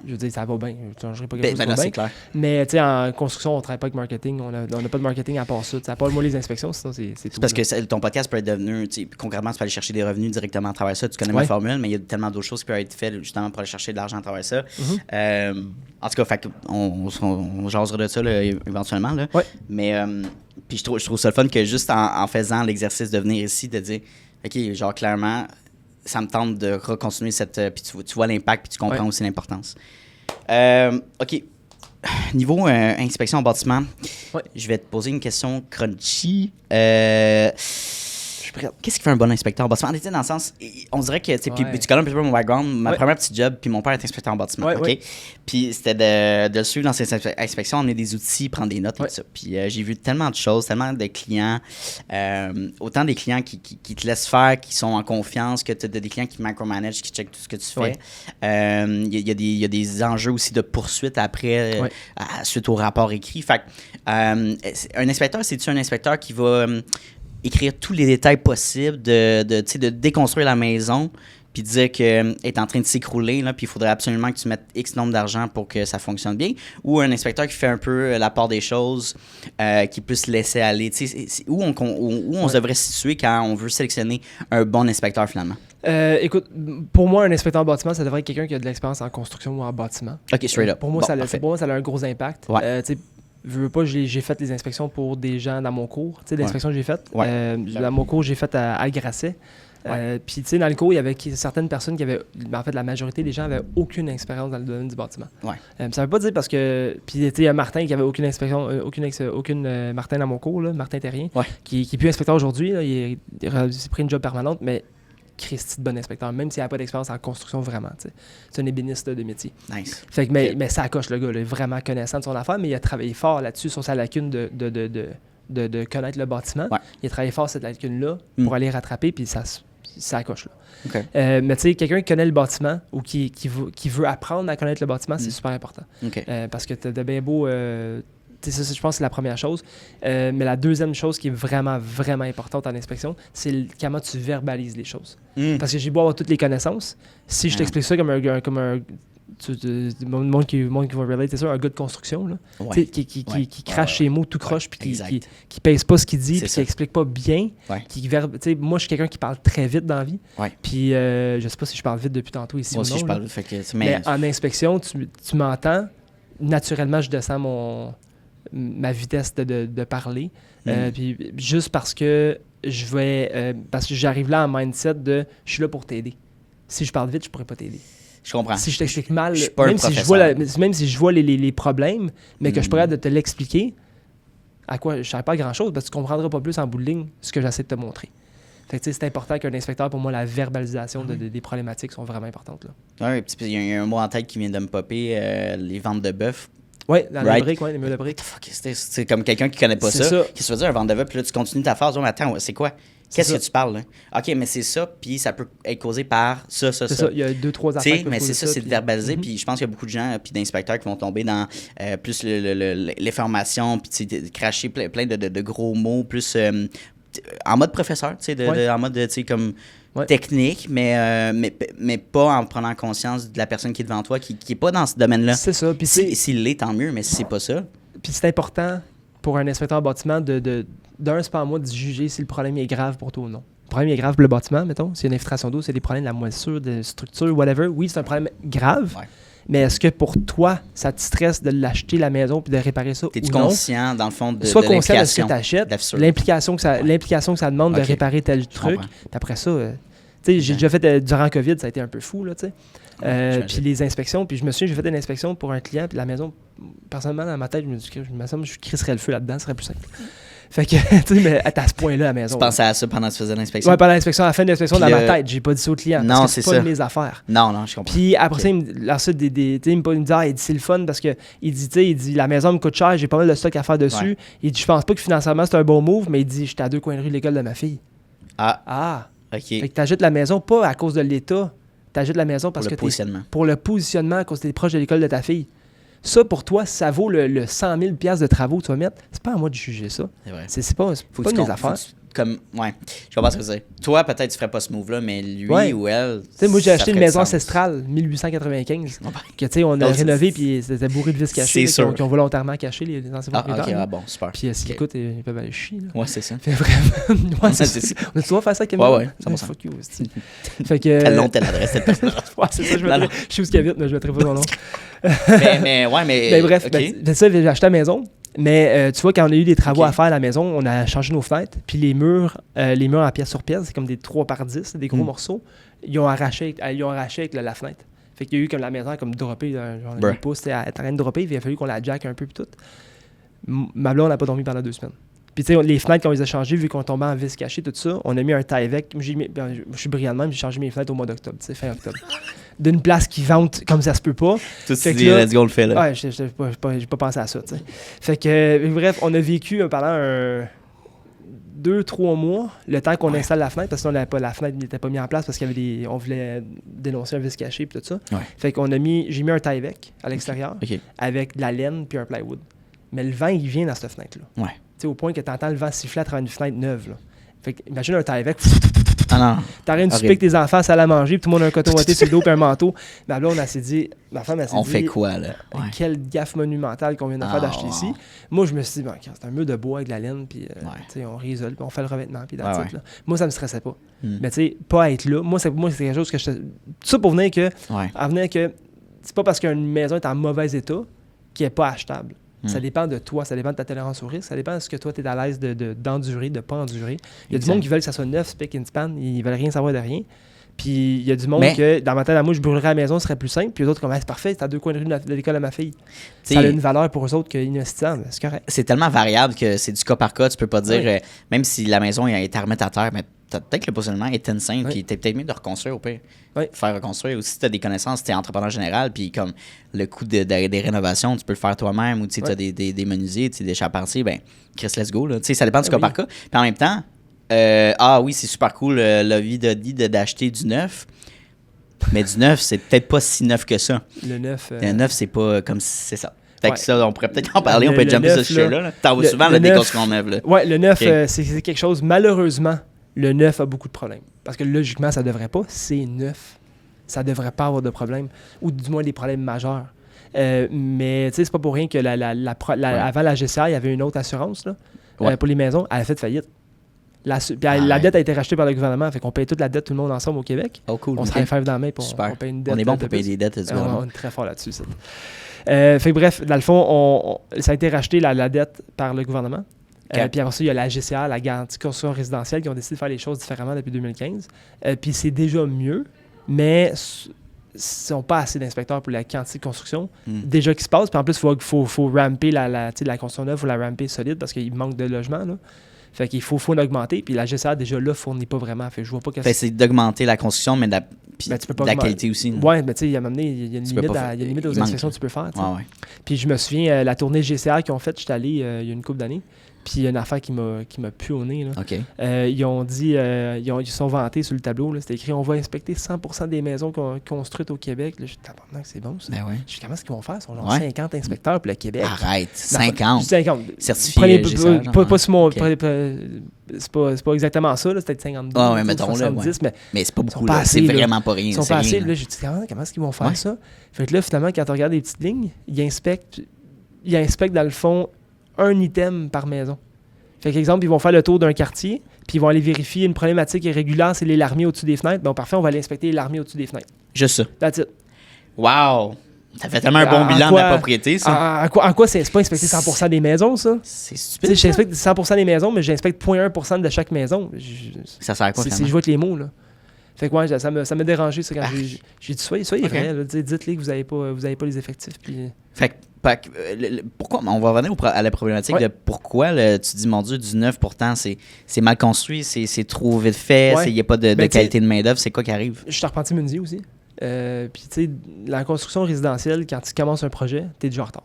Je veux dire, ça va bien. Je ne changerai pas quelque chose. C'est clair. Mais en construction, on ne travaille pas avec marketing. On n'a pas de marketing à part ça. À part moi, les inspections, sinon, c'est tout. Parce que ton podcast peut être devenu, concrètement, tu peux aller chercher des revenus directement à travers ça. Tu connais ma formule, mais il y a tellement d'autres choses qui peuvent être faites justement pour aller chercher de l'argent à travers ça. En tout cas, on jasera de ça là, éventuellement. Là. Mais puis je trouve ça le fun que juste en faisant l'exercice de venir ici, de dire, OK, genre clairement, ça me tente de recontinuer cette... puis tu vois l'impact, puis tu comprends aussi l'importance. OK. Niveau inspection en bâtiment, je vais te poser une question crunchy. Qu'est-ce qui fait un bon inspecteur en bâtiment? Dans le sens, on dirait que, tu connais un peu mon background, ma première petite job, puis mon père est inspecteur en bâtiment, OK? Puis c'était de le suivre dans ses inspections, emmener des outils, prendre des notes et tout ça. Puis j'ai vu tellement de choses, tellement de clients, autant des clients qui te laissent faire, qui sont en confiance, que tu as des clients qui micromanagent, qui checkent tout ce que tu fais. Il y a des enjeux aussi de poursuite après, suite au rapport écrit. Fait un inspecteur, c'est-tu un inspecteur qui va... écrire tous les détails possibles, de déconstruire la maison, puis dire qu'elle est en train de s'écrouler, là, puis il faudrait absolument que tu mettes X nombre d'argent pour que ça fonctionne bien, ou un inspecteur qui fait un peu la part des choses, qui peut se laisser aller. Où on devrait se situer quand on veut sélectionner un bon inspecteur, finalement? Écoute, pour moi, un inspecteur en bâtiment, ça devrait être quelqu'un qui a de l'expérience en construction ou en bâtiment. OK, straight up. Pour moi, ça a un gros impact. Je veux pas, j'ai fait les inspections pour des gens dans mon cours. Tu sais, l'inspection que j'ai faite, dans mon cours, j'ai fait à Grasset. Puis, tu sais, dans le cours, il y avait certaines personnes qui avaient... En fait, la majorité des gens avaient aucune expérience dans le domaine du bâtiment. Ça veut pas dire parce que... Puis, tu sais, il y a Martin qui avait aucune expérience, aucune Martin dans mon cours, là, Martin Terrien, qui est plus inspecteur aujourd'hui. Il a pris une job permanente, mais Christy de bon inspecteur, même s'il n'a pas d'expérience en construction vraiment. T'sais. C'est un ébéniste de métier. Nice. Fait que, mais ça accroche le gars, là, vraiment connaissant de son affaire, mais il a travaillé fort là-dessus, sur sa lacune de connaître le bâtiment. Il a travaillé fort cette lacune-là pour aller rattraper, puis ça accroche là. Okay. Mais tu sais, quelqu'un qui connaît le bâtiment ou qui veut apprendre à connaître le bâtiment, c'est super important. Okay. Parce que tu as de bien beau... ça, je pense que c'est la première chose. Mais la deuxième chose qui est vraiment, vraiment importante en inspection, c'est comment tu verbalises les choses. Parce que j'ai beau avoir toutes les connaissances. Si je t'explique ça comme un monde qui va relate, c'est ça, un gars de construction, là, qui crache ses mots tout croche, puis qui pèse pas ce qu'il dit, puis qui explique pas bien. Moi, je suis quelqu'un qui parle très vite dans la vie. Puis je sais pas si je parle vite depuis tantôt ici. Moi aussi, je parle vite. Mais en inspection, tu m'entends. Naturellement, je descends ma vitesse de parler. Puis juste parce que parce que j'arrive là en mindset de je suis là pour t'aider. Si je parle vite, je pourrais pas t'aider. Je comprends. Si je t'explique mal, même si je vois les problèmes, mais que je pourrais de te l'expliquer, à quoi je ne savais pas grand-chose, parce que tu ne comprendras pas plus en bout de ligne ce que j'essaie de te montrer. Fait que, c'est important qu'un inspecteur, pour moi, la verbalisation des problématiques sont vraiment importantes. Oui, il y a un mot en tête qui vient de me popper, les ventes de bœuf. Oui, dans la brique, les murs de briques. C'est comme quelqu'un qui connaît pas ça. Qu'est-ce que tu veux dire, un vente de bœuf? Puis là, tu continues ta phase. Mais attends, c'est quoi? Qu'est-ce que tu parles, là? OK, mais c'est ça, puis ça peut être causé par ça. C'est ça, il y a 2-3 affaires. Mais c'est ça, c'est de verbaliser, puis je pense qu'il y a beaucoup de gens, puis d'inspecteurs qui vont tomber dans plus l'information, puis cracher plein de gros mots, plus en mode professeur, tu sais, en mode, tu sais, comme technique, mais pas en prenant conscience de la personne qui est devant toi, qui n'est pas dans ce domaine-là. C'est ça. Puis s'il l'est, tant mieux, mais si c'est pas ça... Puis c'est important pour un inspecteur en bâtiment d'un, c'est pas à moi de juger si le problème est grave pour toi ou non. Le problème est grave pour le bâtiment, mettons. S'il y a une infiltration d'eau, c'est des problèmes de la moisissure, de structure, whatever. Oui, c'est un problème grave. Ouais. Mais est-ce que pour toi, ça te stresse de l'acheter la maison puis de réparer ça? T'es-tu conscient, dans le fond, de Sois conscient de ce que tu achètes, l'implication que ça demande de réparer tel truc. Puis après ça, tu sais, j'ai déjà fait, durant COVID, ça a été un peu fou, là, tu sais. Puis les inspections, puis je me souviens, j'ai fait une inspection pour un client, puis la maison, personnellement, dans ma tête, je me dis que je crisserais le feu là-dedans, ce serait plus simple. Fait que, tu sais, mais à ce point-là, à la maison. Tu pensais à ça pendant que tu faisais l'inspection? Oui, pendant l'inspection, à la fin de l'inspection, dans ma tête, j'ai pas dit ça au client. Non, c'est pas de mes affaires. Non, je comprends. Puis après ça, il me dit, c'est le fun parce que il dit, la maison me coûte cher, j'ai pas mal de stock à faire dessus. Ouais. Il dit, je pense pas que financièrement c'est un bon move, mais il dit, j'étais à 2 coins de rue de l'école de ma fille. OK. Fait que t'achètes la maison pas à cause de l'État, t'achètes la maison parce pour le positionnement, à cause que t'es proche de l'école de ta fille. Ça, pour toi, ça vaut le 100 000 $ de travaux que tu vas mettre. C'est pas à moi de juger ça. C'est vrai. C'est pas mes affaires. Je comprends ce que tu veux dire. Toi, peut-être, tu ferais pas ce move-là, mais lui ou elle. Tu sais, moi, j'ai acheté une maison ancestrale, 1895, que, tu sais, on a rénové, puis c'était bourré de vis cachées, qui ont volontairement caché les anciens propriétaires. OK, bon, super. Puis, s'ils écoutent, ils peuvent aller chier. Ouais, c'est ça. Vraiment. C'est ça. On a toujours fait ça avec Camille. Ouais, ça fuck you, aussi. Fait que. Quel nom, telle adresse, cette personne. Ouais, c'est ça, je sais où ce qu'il habite, mais je mettrai pas son nom. mais bref, ça, j'ai acheté la maison. Mais tu vois, quand on a eu des travaux à faire à la maison, on a changé nos fenêtres. Puis les murs en pièce sur pièce, c'est comme des 3x10, des gros morceaux. Ils ont arraché avec la fenêtre. Fait qu'il y a eu comme la maison comme droppé, genre le pouce était en train de dropper, puis il a fallu qu'on la jack un peu puis tout. Ma blonde n'a pas dormi pendant 2 semaines. Puis tu sais, les fenêtres, quand on les a changées, vu qu'on tombait en vis cachée, tout ça, on a mis un tie-avec. Je suis brillant de même, j'ai changé mes fenêtres au mois d'octobre, tu sais, fin octobre. D'une place qui vente comme ça se peut pas. Tout ce qui let's go le fait, là. Ouais, j'ai pas pensé à ça, tu sais. Fait que, bref, on a vécu pendant 2-3 mois, le temps qu'on installe la fenêtre, parce que la fenêtre n'était pas mise en place parce qu'on voulait dénoncer un vis caché et tout ça. Ouais. Fait qu'on j'ai mis un tie-avec à l'extérieur, avec de la laine puis un plywood. Mais le vent, il vient dans cette fenêtre-là. Ouais. T'sais, au point que tu entends le vent siffler à travers une fenêtre neuve. Là. Fait que, imagine un tie-avec. T'as rien de souper avec tes enfants, ça à manger, puis tout le monde a un coton ouaté sur le dos et un manteau. Ma blonde, ma femme, elle s'est dit... On fait quoi, là? Ouais. Quelle gaffe monumentale qu'on vient de faire d'acheter ici. Moi, je me suis dit, c'est un mur de bois avec de la laine, puis on réisole, puis on fait le revêtement, puis là. Moi, ça me stressait pas. Mais tu sais, pas être là. Moi, c'est quelque chose que je... Tout ça pour venir que... C'est pas parce qu'une maison est en mauvais état qu'elle n'est pas achetable. Ça dépend de toi, ça dépend de ta tolérance au risque, ça dépend de ce que toi, tu es à l'aise d'endurer, de ne pas endurer. Il y a du monde qui veulent que ça soit neuf, spick and span, ils veulent rien savoir de rien. Puis il y a du monde que, dans ma tête à moi, je brûlerais à la maison, ce serait plus simple. Puis les autres, comme, c'est parfait, c'est à 2 coins de rue de l'école à ma fille. Ça a une valeur pour eux autres qu'inestimable, c'est correct. C'est tellement variable que c'est du cas par cas. Tu peux pas dire, même si la maison est à remettre à terre, mais peut-être que le positionnement est insane, puis t'es peut-être mieux de reconstruire au pire. Faire reconstruire. Ou si tu as des connaissances, tu es entrepreneur général, puis comme le coût des rénovations, tu peux le faire toi-même, ou tu as des menuisiers, des charpentiers, ben, Chris, let's go. Là. Ça dépend du cas par cas. Puis en même temps, oui, c'est super cool, la vie d'acheter du neuf. Mais du neuf, c'est peut-être pas si neuf que ça. Le neuf, c'est pas comme si c'est ça. Fait que ça, on pourrait peut-être en parler, on peut jumper ce sujet-là. T'en vois souvent des constructions neuves. Oui, le neuf, c'est quelque chose, malheureusement, le neuf a beaucoup de problèmes. Parce que logiquement, ça devrait pas. C'est neuf. Ça devrait pas avoir de problème. Ou du moins des problèmes majeurs. Mais tu sais, c'est pas pour rien que avant la GCA, il y avait une autre assurance là, pour les maisons. Elle a fait faillite. La dette a été rachetée par le gouvernement. Fait qu'on paye toute la dette, tout le monde ensemble au Québec. Oh, cool. On se fait dans la main pour on paye une dette. On est bon pour payer des dettes du gouvernement. On est très fort là-dessus. Fait que bref, dans le fond, ça a été racheté la dette par le gouvernement. Puis après ça, il y a la GCA, la garantie construction résidentielle, qui ont décidé de faire les choses différemment depuis 2015. Puis c'est déjà mieux, mais ils n'ont pas assez d'inspecteurs pour la quantité de construction déjà qui se passe. Puis en plus, il faut ramper la construction neuve, il faut la ramper solide parce qu'il manque de logements. Là. Fait qu'il faut l'augmenter. Puis la GCA, déjà là, fournit pas vraiment. Fait que je vois pas c'est d'augmenter la construction, mais de la qualité aussi. Oui, mais tu sais, il y a une limite aux inspections que tu peux faire. Puis je me souviens, la tournée GCA qu'ils ont faite, j'étais allé il y a une couple d'années. Puis il y a une affaire qui m'a pu au nez. Là. Okay. Ils ont dit, ils sont vantés sur le tableau. Là, c'était écrit, on va inspecter 100% des maisons construites au Québec. Là, je dis, c'est bon ça. Ben ouais. Je dis, comment est-ce qu'ils vont faire? Ils sont genre 50 inspecteurs pour le Québec. Arrête, 50. 50. Certifié. Pas sur mon... Okay. C'est pas exactement ça, là, c'est peut-être 52. Ah ouais, mettons 70, là, mais c'est pas beaucoup. Là. C'est vraiment pas rien. Ils sont pas assez. Là, j'ai dit, comment est-ce qu'ils vont faire ça? Fait que là, finalement, quand tu regardes les petites lignes, ils inspectent dans le fond un item par maison. Fait qu'exemple, ils vont faire le tour d'un quartier, puis ils vont aller vérifier une problématique irrégulière, c'est les larmiers au-dessus des fenêtres. Bon, parfait, on va aller inspecter les larmiers au-dessus des fenêtres. Juste ça. That's it. Wow! Ça fait tellement un bon bilan de la propriété, ça. En quoi c'est pas inspecter 100% des maisons, ça? C'est stupide. J'inspecte 100% des maisons, mais j'inspecte 0.1% de chaque maison. Ça sert à quoi, si je vois avec les mots, là. Fait que ouais, ça m'a dérangé, ça, quand j'ai dit, soyez vrai, là, dites-les que vous avez pas les effectifs. Puis... Fait que, pourquoi, on va revenir à la problématique de pourquoi tu dis, mon Dieu, du neuf, pourtant, c'est mal construit, c'est trop vite fait, il n'y a pas de qualité de main-d'œuvre, c'est quoi qui arrive? Je suis reparti Mundi aussi. Puis, tu sais, la construction résidentielle, quand tu commences un projet, t'es déjà en retard.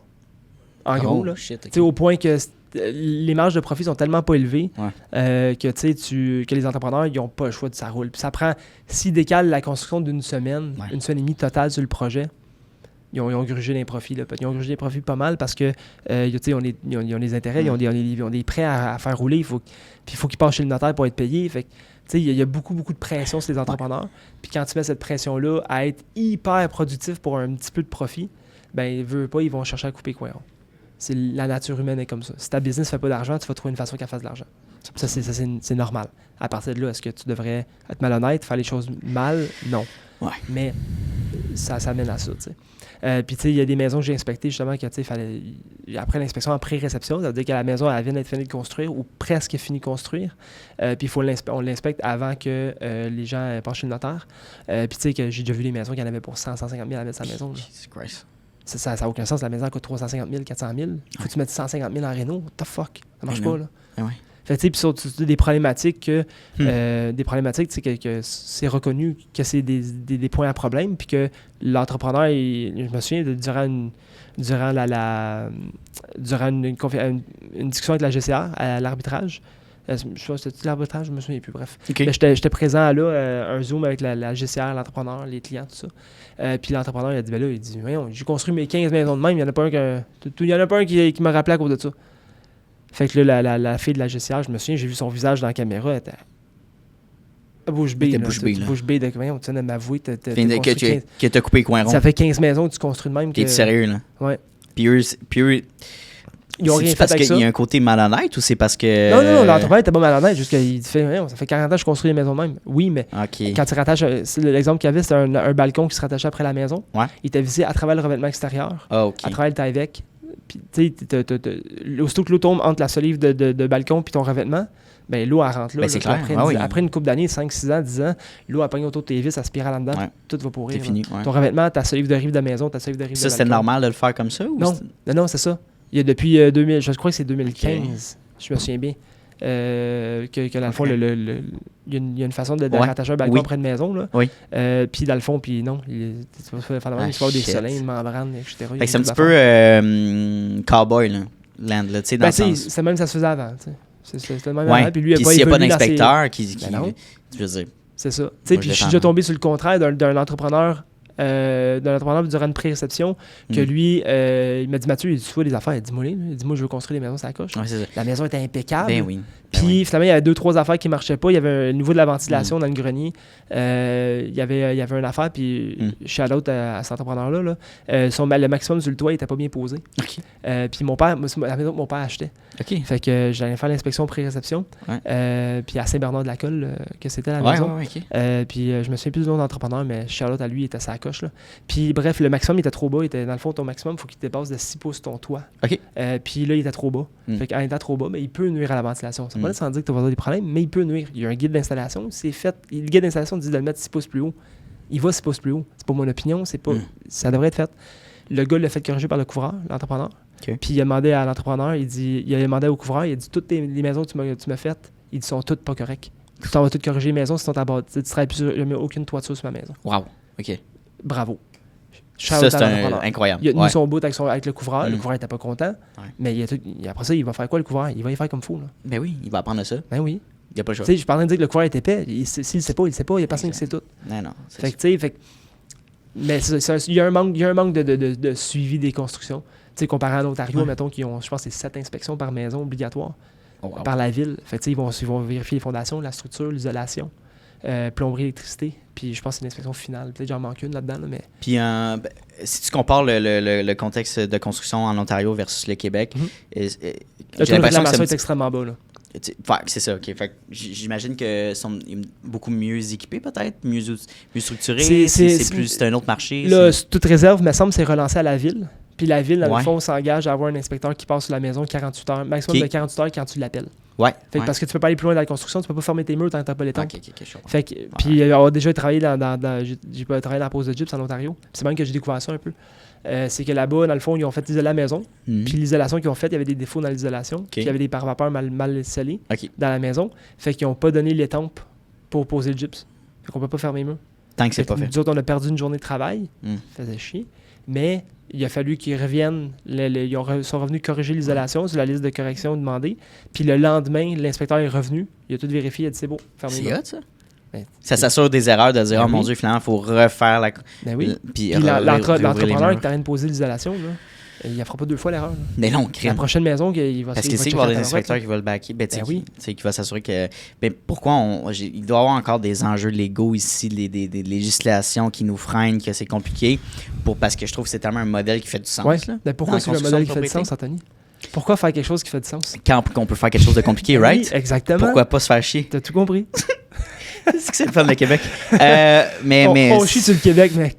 En gros, là. Shit, okay. Tu sais, au point que les marges de profit sont tellement pas élevées que les entrepreneurs, ils n'ont pas le choix de ça roule. Puis ça prend, s'ils décalent la construction d'une semaine, une semaine et demie totale sur le projet, ils ont grugé les profits. Là. Ils ont grugé les profits pas mal parce que ils ont les intérêts, ils ont des prêts à faire rouler. Puis il faut qu'ils passent chez le notaire pour être payés. Fait que, il y a beaucoup, beaucoup de pression sur les entrepreneurs. Puis quand tu mets cette pression-là à être hyper productif pour un petit peu de profit, ben veut pas, ils vont chercher à couper coin rond. C'est la nature humaine est comme ça. Si ta business ne fait pas d'argent, tu vas trouver une façon qu'elle fasse de l'argent. Ça, c'est normal. À partir de là, est-ce que tu devrais être malhonnête, faire les choses mal? Non. Ouais. Mais ça mène à ça, tu sais. Puis, tu sais, il y a des maisons que j'ai inspectées, justement, que, tu sais, après l'inspection en pré-réception, ça veut dire que la maison, elle vient d'être finie de construire ou presque finie de construire. Puis, on l'inspecte avant que les gens passent chez le notaire. Puis, tu sais, que j'ai déjà vu des maisons qui en avaient pour 100, 150 000 à mettre sa maison. Jesus Christ. Ça n'a aucun sens. La maison coûte 350 000, 400 000. Faut que tu mettes 150 000 en réno. What the fuck? Ça marche pas, là. Fait que, tu sais, puis surtout des problématiques que c'est reconnu que c'est des points à problème, puis que l'entrepreneur, je me souviens, durant une discussion avec la GCR à l'arbitrage, c'était l'arbitrage, je me souviens plus, bref. Okay. J'étais présent là, un Zoom avec la GCR, l'entrepreneur, les clients, tout ça. Puis l'entrepreneur, il dit, j'ai construit mes 15 maisons de même, il n'y en a pas un qui me rappelait à cause de ça. Fait que là, la fille de la GCR, je me souviens, j'ai vu son visage dans la caméra, elle était bouche bée. Bouche bée de comment tu viens de m'avouer. Que t'as coupé coin rond. Ça fait 15 maisons que tu construis de même. T'es sérieux, là? Ouais. Puis eux, ils ont rien fait parce avec ça. qu'il y a un côté malhonnête ou c'est parce que... Non, l'entrepreneur était pas malhonnête. Juste qu'il fait, ça fait 40 ans que je construis des maisons de même. Oui, mais quand tu rattaches... L'exemple qu'il y avait, c'était un balcon qui se rattachait après la maison. Ouais. Il était visé à travers le revêtement extérieur, à travers le taille-vec. Puis, tu sais, aussitôt que l'eau tombe entre la solive de balcon puis ton revêtement, ben l'eau, elle rentre là. C'est clair. Après une couple d'années, 5, 6 ans, 10 ans, l'eau, elle pogne autour de tes vis, elle spirale en dedans, tout va pourrir. C'est fini. Ton revêtement, ta solive de rive de maison, ta solive de rive de balcon. Ça, c'était normal de le faire comme ça? Ou non, c'est ça. Il y a depuis 2000, je crois que c'est 2015, je me souviens bien, que dans le fond, il y a une façon de rattacher un balcon près de maison. Là. Oui. Puis dans le fond, puis non, tu vas faire des solins, une membrane, etc. C'est un petit peu cowboy, là. Land, là, tu sais, dans le sens. C'est même ça se faisait avant, tu sais. C'était le même avant. Puis lui, s'il n'y a pas d'inspecteur qui je veux dire. C'est ça. Puis je suis déjà tombé sur le contraire d'un entrepreneur durant une pré-réception que lui, il m'a dit, Mathieu, il dit, les affaires, il dit, moi, je veux construire des maisons, ça coche. La maison était impeccable. Ben oui. Puis finalement, il y avait 2-3 affaires qui ne marchaient pas. Il y avait au niveau de la ventilation dans le grenier. Il y avait une affaire, puis shout-out à cet entrepreneur-là. Là. Le maximum sur le toit, il n'était pas bien posé. Puis la maison que mon père achetait. Fait que j'allais faire l'inspection pré-réception. Puis à Saint-Bernard-de-la-Colle, que c'était la maison. Puis je me souviens plus du nom d'entrepreneur, mais shout-out à lui, il était sa coche. Là. Puis bref, le maximum, il était trop bas. Dans le fond, ton maximum, il faut qu'il dépasse de 6 pouces ton toit. Puis là, il était trop bas. Fait qu'en étant trop bas, mais il peut nuire à la ventilation. Ça ne veut pas sans dire que tu vas avoir des problèmes, mais il peut nuire. Il y a un guide d'installation, c'est fait. Le guide d'installation dit de le mettre 6 pouces plus haut. Il va 6 pouces plus haut. C'est pas mon opinion, c'est pas. Ça devrait être fait. Le gars l'a fait corriger par le couvreur, l'entrepreneur. Puis il a demandé à l'entrepreneur, il a demandé au couvreur, il a dit toutes les maisons que tu m'as faites, ils sont toutes pas correctes. Tu t'en vas toutes corriger les maisons, sinon tu ne travailles plus, il n'y a aucune toiture sur ma maison. Wow. OK. Bravo. Ça, c'est incroyable. Il a tenu son bout avec le couvreur. Le couvreur n'était pas content. Mais après ça, il va faire quoi, le couvreur? Il va y faire comme fou. Là. Ben oui, il va apprendre ça. Ben oui. Il n'y a pas le choix. Je suis pas en train de dire que le couvreur est épais. S'il ne sait pas, il ne sait pas. Il n'y a personne qui sait tout. Non. Mais il y a un manque de suivi des constructions. Comparé à l'Ontario, mettons, qui ont, je pense, c'est 7 inspections par maison obligatoires par la ville. Ils vont vérifier les fondations, la structure, l'isolation, plomberie, électricité. Puis je pense que c'est une inspection finale. Peut-être j'en manque une là-dedans. Là, mais... Puis si tu compares le contexte de construction en Ontario versus le Québec, j'ai l'impression que est extrêmement bas. Là. C'est ça, OK. Fait j'imagine qu'ils sont beaucoup mieux équipés, peut-être, mieux structurés. C'est un autre marché. Là, toute réserve, me semble, c'est relancé à la ville. Puis la ville, dans le fond, s'engage à avoir un inspecteur qui passe sur la maison 48 heures, maximum de 48 heures quand tu l'appelles. Parce que tu peux pas aller plus loin dans la construction, tu peux pas fermer tes murs tant que tu n'as pas les temps. Puis avoir déjà travaillé j'ai pas travaillé dans la pose de gyps en Ontario. C'est même que j'ai découvert ça un peu. C'est que là-bas, dans le fond, ils ont fait isoler la maison. Puis l'isolation qu'ils ont faite, il y avait des défauts dans l'isolation. Puis il y avait des pare-vapeurs mal scellés dans la maison. Fait qu'ils n'ont pas donné l'étampe pour poser le gyps. Fait qu'on peut pas fermer les murs. Tant que c'est pas fait. Nous autres, on a perdu une journée de travail. Ça faisait chier. Mais il a fallu qu'ils reviennent. Ils sont revenus corriger l'isolation sur la liste de corrections demandée. Puis le lendemain, l'inspecteur est revenu. Il a tout vérifié. Il a dit c'est beau. C'est hot, ça. Ça s'assure des erreurs de dire, mon Dieu, finalement, il faut refaire la. Ben oui. Puis l'entrepreneur qui t'a rien de poser l'isolation, là, il ne fera pas 2 fois l'erreur. Là. Mais non, crème. La prochaine maison, il va. Parce qu'il sait qu'il va y avoir des inspecteurs qui vont le backer. Qui va s'assurer que. Pourquoi il doit y avoir encore des enjeux légaux ici, des législations qui nous freinent, que c'est compliqué. Parce que je trouve que c'est tellement un modèle qui fait du sens. Ouais. Mais pourquoi c'est un modèle qui fait du sens, Anthony? Pourquoi faire quelque chose qui fait du sens? Quand on peut faire quelque chose de compliqué, right? Oui, exactement. Pourquoi pas se faire chier? T'as tout compris. C'est que c'est le fun, le Québec. On chie sur le Québec, mais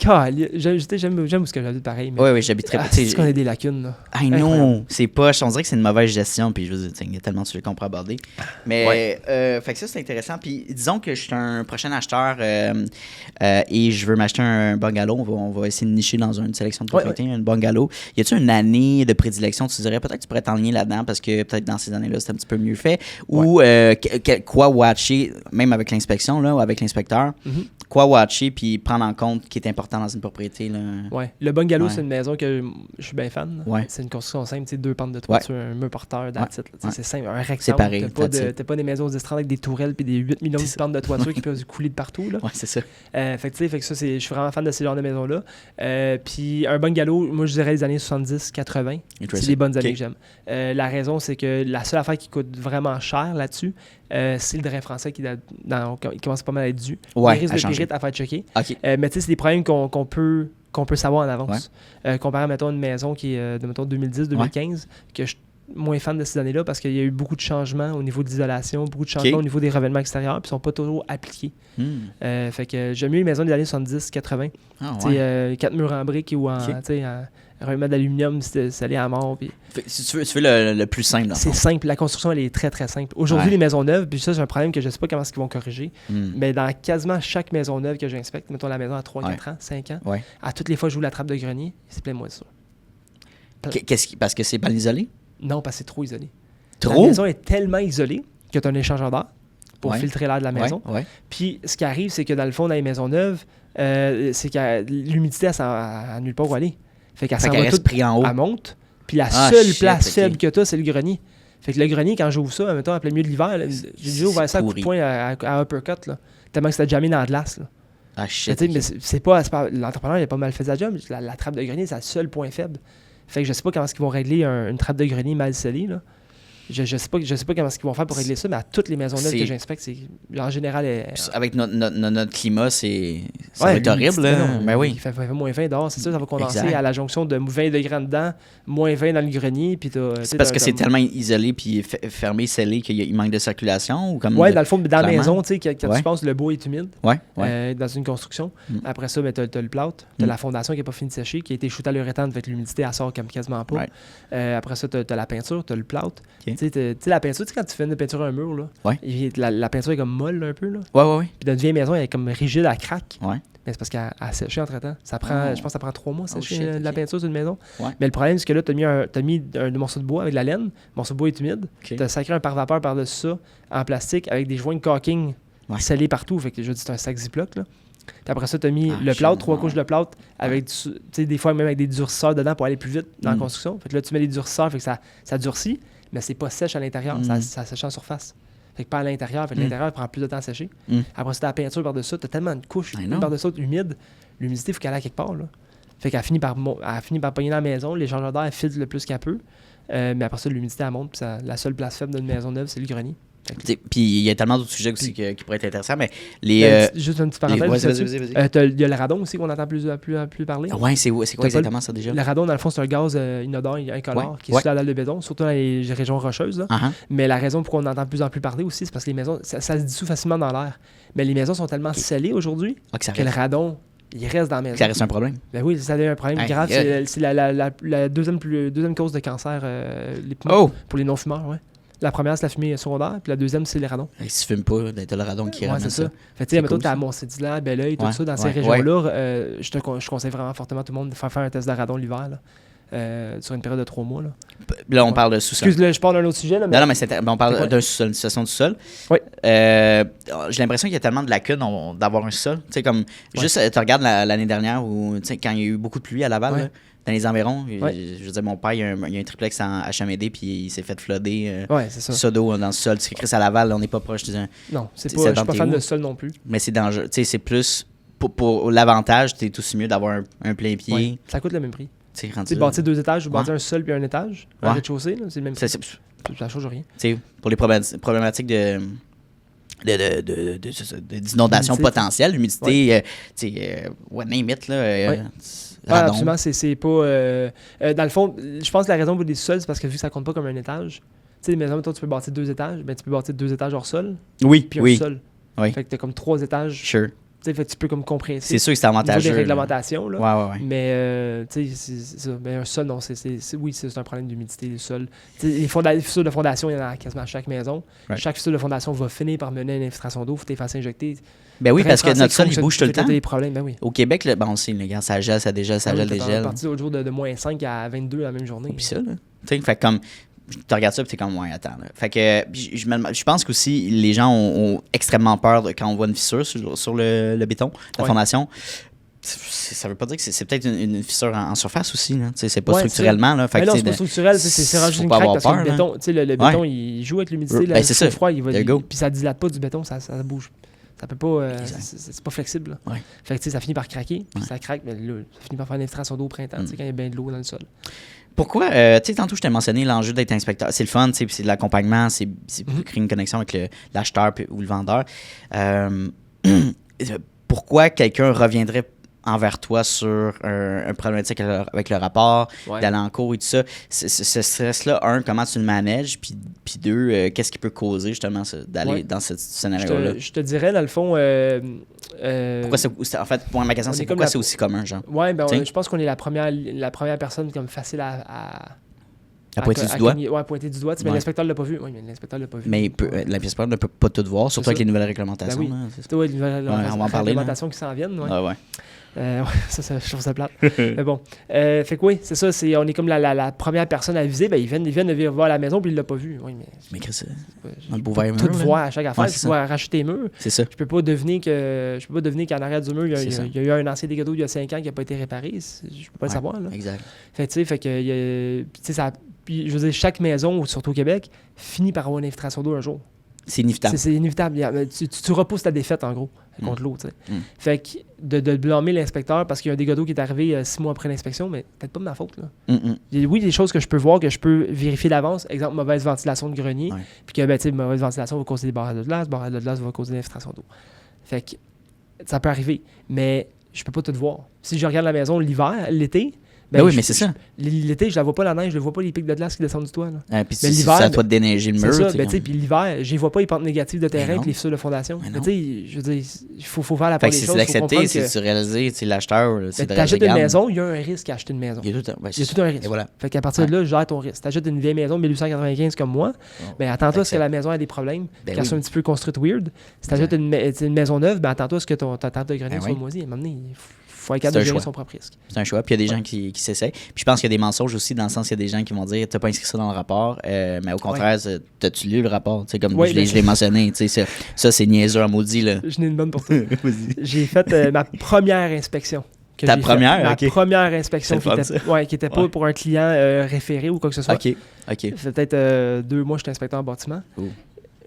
j'aime où ce que j'habite pareil. Oui, j'habiterais. C'est qu'on a des lacunes. Là. Non, c'est poche. On dirait que c'est une mauvaise gestion. Puis je veux dire, il y a tellement de sujets qu'on pourrait aborder. Mais fait que ça, c'est intéressant. Puis disons que je suis un prochain acheteur et je veux m'acheter un bungalow. On va essayer de nicher dans une sélection de propriétés, un bungalow. Y a-t-il une année de prédilection? Tu dirais peut-être que tu pourrais t'enligner là-dedans parce que peut-être dans ces années-là, c'est un petit peu mieux fait. Ou quoi watcher, même avec l'inspection, là, ou avec l'inspecteur, quoi watcher puis prendre en compte qui est important dans une propriété. Là. Ouais. Le bungalow, c'est une maison que je suis bien fan. Ouais. C'est une construction simple, 2 pentes de toiture, un mur porteur, c'est simple, un rectangle. C'est pareil. T'as pas des maisons d'estrade avec des tourelles puis des 8 millions de pentes de toiture qui peuvent couler de partout. Là. Ouais, c'est ça. Fait que ça, je suis vraiment fan de ce genre de maisons-là. Puis un bungalow, moi je dirais les années 70-80. C'est des bonnes années que j'aime. La raison, c'est que la seule affaire qui coûte vraiment cher là-dessus, c'est le drain français qui commence pas mal à être dû. Ouais, il risque de périte à faire checker. Okay. Mais tu sais, c'est des problèmes qu'on peut savoir en avance. Comparé à, mettons, une maison qui est de, mettons, 2010-2015, que je suis moins fan de ces années-là parce qu'il y a eu beaucoup de changements au niveau de l'isolation, beaucoup de changements au niveau des revêtements extérieurs, puis ils ne sont pas toujours appliqués. Fait que j'aime mieux les maisons des années 70-80. 4 murs en briques ou en revêtement d'aluminium, c'est allé à mort. Puis... Si tu veux le plus simple. C'est simple. La construction, elle est très, très simple. Aujourd'hui, les maisons neuves, puis ça, c'est un problème que je ne sais pas comment ils vont corriger, mais dans quasiment chaque maison neuve que j'inspecte, mettons la maison à 3-4 ans, 5 ans, à toutes les fois que je joue la trappe de grenier, c'est plein de moins de ça. Parce que c'est mal isolé? Non, parce que c'est trop isolé. Trop? La maison est tellement isolée que tu as un échangeur d'air pour filtrer l'air de la maison. Puis ce qui arrive, c'est que dans le fond, dans les maisons neuves, c'est que l'humidité, elle s'en nulle part où aller. Fait qu'elle s'en va toute, en haut. Elle monte. Puis la seule place faible que tu as, c'est le grenier. Fait que le grenier, quand j'ouvre ça, mettons, en plein milieu de l'hiver, j'ai déjà ouvert ça à coup de poing à uppercut, là, tellement que c'était jamais dans la glace. Là. Ah, shit. Mais c'est pas l'entrepreneur, il a pas mal fait sa job. La trappe de grenier, c'est le seul point faible. Fait que je sais pas comment ils vont régler une trappe de grenier mal scellée. Là. Je sais pas comment ils vont faire pour régler ça, mais à toutes les maisons neuves que j'inspecte, en général... Avec notre climat, ça va être horrible. Ben oui. Il fait moins 20 dehors, c'est ça va condenser à la jonction de 20 degrés dedans, moins 20 dans le grenier. C'est parce que c'est tellement isolé puis fermé, scellé qu'il manque de circulation? Oui, dans le fond, dans la maison, quand tu penses, le bois est humide dans une construction. Après ça, tu as le plâtre, tu as la fondation qui n'est pas finie de sécher, qui a été shootée à l'uréthane, fait que l'humidité, elle sort comme quasiment pas. Après ça, tu as la peinture, tu as le plâtre. Tu sais, la peinture, quand tu fais une peinture à un mur, là, la peinture est comme molle un peu. Là. Ouais. Puis dans une vieille maison, elle est comme rigide, elle craque. Mais c'est parce qu'elle a séché entre-temps. Je pense que ça prend 3 mois sécher la peinture d'une maison. Mais le problème, c'est que là, tu as mis un morceau de bois avec de la laine. Le morceau de bois est humide. Tu as sacré un pare-vapeur par-dessus ça en plastique avec des joints de caulking scellés partout. Fait que je dis c'est un sac Ziploc. Là. Puis après ça, tu as mis le plâtre, 3 couches de plâtre, avec des fois même avec des durcisseurs dedans pour aller plus vite dans la construction. Fait que là, tu mets des durcisseurs, fait que ça durcit, mais c'est pas sèche à l'intérieur, ça sèche en surface. Fait que pas à l'intérieur, fait que l'intérieur prend plus de temps à sécher. Après ça, la peinture par-dessus, tu as tellement de couches par-dessus humide, l'humidité, il faut qu'elle aille quelque part. Là. Fait qu'elle finit par pogner dans la maison, les changeurs d'air filtrent le plus qu'elle peut, mais après ça, l'humidité, elle monte, puis la seule place faible d'une maison neuve, c'est le grenier. Puis il y a tellement d'autres sujets aussi qui pourraient être intéressants, mais juste une petite parenthèse. Il y a le radon aussi qu'on entend plus parler. Ouais, c'est quoi exactement ça déjà? Le radon, dans le fond, c'est un gaz inodore, incolore, qui est sur la dalle de béton, surtout dans les régions rocheuses. Là. Mais la raison pour qu'on entend de plus en plus parler aussi, c'est parce que les maisons, ça se dissout facilement dans l'air. Mais les maisons sont tellement scellées aujourd'hui que le radon, il reste dans la maison. Ça reste un problème? Ben oui, ça devient un problème grave. C'est la deuxième cause de cancer les poumons pour les non-fumeurs, ouais. La première, c'est la fumée secondaire, puis la deuxième, c'est les radons. Si tu ne fumes pas, t'as le radon qui ramène ça. Fait tu sais, mettons, t'as Mont-Sédilan, Belleuil, tout ça, dans ces régions-là, je conseille vraiment fortement tout le monde de faire un test de radon l'hiver, là, sur une période de 3 mois. Là, on parle de sous-sol. Excuse-le, je parle d'un autre sujet. Là, mais... Non, mais on parle d'un sous-sol, une situation du sol. Oui. J'ai l'impression qu'il y a tellement de lacunes d'avoir un sol. Tu sais, comme, juste, tu regardes l'année dernière, où, quand il y a eu beaucoup de pluie à Laval, là, dans les environs. Je veux dire, mon père, il y a un triplex en HMD, puis il s'est fait flooder ça d'eau dans le sol. Tu sais, Chris, à Laval, on n'est pas proche. Non, je suis pas fan de sol non plus. Mais c'est dangereux. Tu sais, c'est plus... Pour l'avantage, c'est aussi mieux d'avoir un plein pied. Ouais. Ça coûte le même prix. Tu bâtir 2 étages ou bâtir un sol puis un étage, un rez-de-chaussée, c'est le même prix. Ça change rien. Tu sais, pour les problématiques d'inondation potentielle, l'humidité, name it, là... absolument, c'est pas... dans le fond, je pense que la raison pour des sols, c'est parce que vu que ça compte pas comme un étage, tu sais, les maisons, toi, tu peux bâtir 2 étages, ben tu peux bâtir 2 étages hors sol, puis un sol. Oui. Fait que t'as comme 3 étages. Sure. Fait que tu peux comme compresser. C'est sûr que c'est avantageux. Des réglementations, là. Ouais. Mais, tu sais, c'est ça. Mais un sol, non, c'est un problème d'humidité, le sol. Les fissures de fondation, il y en a quasiment à chaque maison. Right. Chaque fissure de fondation va finir par mener à une infiltration d'eau, il faut que tu les fasses injecter. Ben oui, parce que notre sol, il bouge tout le temps. Des problèmes, ben oui. Au Québec, là, on sait, ça gèle, ça dégèle, ça gèle, dégèle. On est parti l'autre jour de moins 5 à 22 la même journée. Puis ça, là. Tu sais, fait comme... Tu regardes ça et t'es comme, ouais, attends. Là. Fait que je pense qu'aussi, les gens ont extrêmement peur quand on voit une fissure sur le béton, la fondation. Ça veut pas dire que c'est peut-être une fissure en surface aussi. Là. C'est pas structurellement. Là. Fait mais non, c'est pas structurel. C'est juste une craque parce que le béton, il joue avec l'humidité. C'est ça. Froid, puis ça dilate pas du béton, ça bouge. Ça peut pas. C'est pas flexible. Fait que ça finit par craquer, puis ça craque, mais là, ça finit par faire une infiltration d'eau au printemps, quand il y a bien de l'eau dans le sol. Pourquoi, tu sais, tantôt je t'ai mentionné l'enjeu d'être inspecteur. C'est le fun, c'est de l'accompagnement, c'est créer une connexion avec l'acheteur ou le vendeur. Pourquoi quelqu'un reviendrait envers toi sur un problématique avec le rapport, d'aller en cours et tout ça? Ce stress-là, comment tu le manages? Puis deux, qu'est-ce qui peut causer justement d'aller dans ce scénario-là? Je te dirais, dans le fond... en fait, ma question, c'est pourquoi c'est aussi commun, genre? Oui, je pense qu'on est la première personne comme facile à pointer du doigt? Oui, pointer du doigt. Mais l'inspecteur ne l'a pas vu. Oui, mais l'inspecteur ne l'a pas vu. Mais l'inspecteur ne peut pas tout voir, surtout avec les nouvelles réglementations. Ben oui, les nouvelles réglementations qui s'en viennent. Ça, je trouve ça plate. Mais bon. Fait que oui, c'est ça. On est comme la première personne à viser. Ben, ils viennent de venir voir la maison puis ils ne l'ont pas vu. Oui, mais qu'est-ce que c'est? Dans le beau verre mur. Tout voir à chaque affaire. Tu dois arracher tes murs. C'est ça. Je peux pas deviner qu'en arrière du mur, il y a eu un ancien dégât d'eau il y a 5 ans qui n'a pas été réparé. Je peux pas le savoir. Là. Exact. Fait que ça. Puis, je veux dire, chaque maison, surtout au Québec, finit par avoir une infiltration d'eau un jour. C'est inévitable. C'est inévitable. Tu repousses ta défaite, en gros, contre l'eau. Fait que de blâmer l'inspecteur parce qu'il y a un dégât d'eau qui est arrivé 6 mois après l'inspection, mais peut-être pas de ma faute. Là. Oui, des choses que je peux voir, que je peux vérifier d'avance. Exemple, mauvaise ventilation de grenier. Puis que, mauvaise ventilation va causer des barrades de glace. Barrades de glace va causer l'infiltration d'eau. Fait que ça peut arriver. Mais je peux pas tout voir. Si je regarde la maison l'été... Ben oui, mais c'est ça. L'été, je la vois pas la neige, je ne vois pas les pics de glace qui descendent du toit. Là. Puis l'hiver, ça doit déneiger le mur. C'est ça. Puis l'hiver, je ne vois pas les pentes négatives de terrain et les fissures de fondation. Mais tu sais, je veux dire, il faut faire la part des choses. C'est d'accepter, c'est de réaliser, l'acheteur, c'est de t'achètes une maison, il y a un risque à acheter une maison. Il y a tout un risque. Et voilà. Fait qu'à partir de là, je gère ton risque. T'achètes une vieille maison de 1895 comme moi, ben attends-toi à ce que la maison ait des problèmes, qu'elle soit un petit peu construite weird. Si t'achètes une maison neuve, ben attends-toi à ce que ta table de grenier soit moisie. À un moment donné, il faut être capable de gérer son propre risque. C'est un choix. Puis il y a des gens qui s'essayent. Puis je pense qu'il y a des mensonges aussi, dans le sens qu'il y a des gens qui vont dire, t'as pas inscrit ça dans le rapport, mais au contraire, t'as-tu lu le rapport? T'sais, comme je l'ai mentionné, ça c'est niaiseux à maudit. Là. Je n'ai une bonne pour toi. J'ai fait ma première inspection. Ta première? Ma première inspection qui était pas pour un client référé ou quoi que ce soit. OK. Ça fait peut-être 2 mois que je suis inspecteur en bâtiment.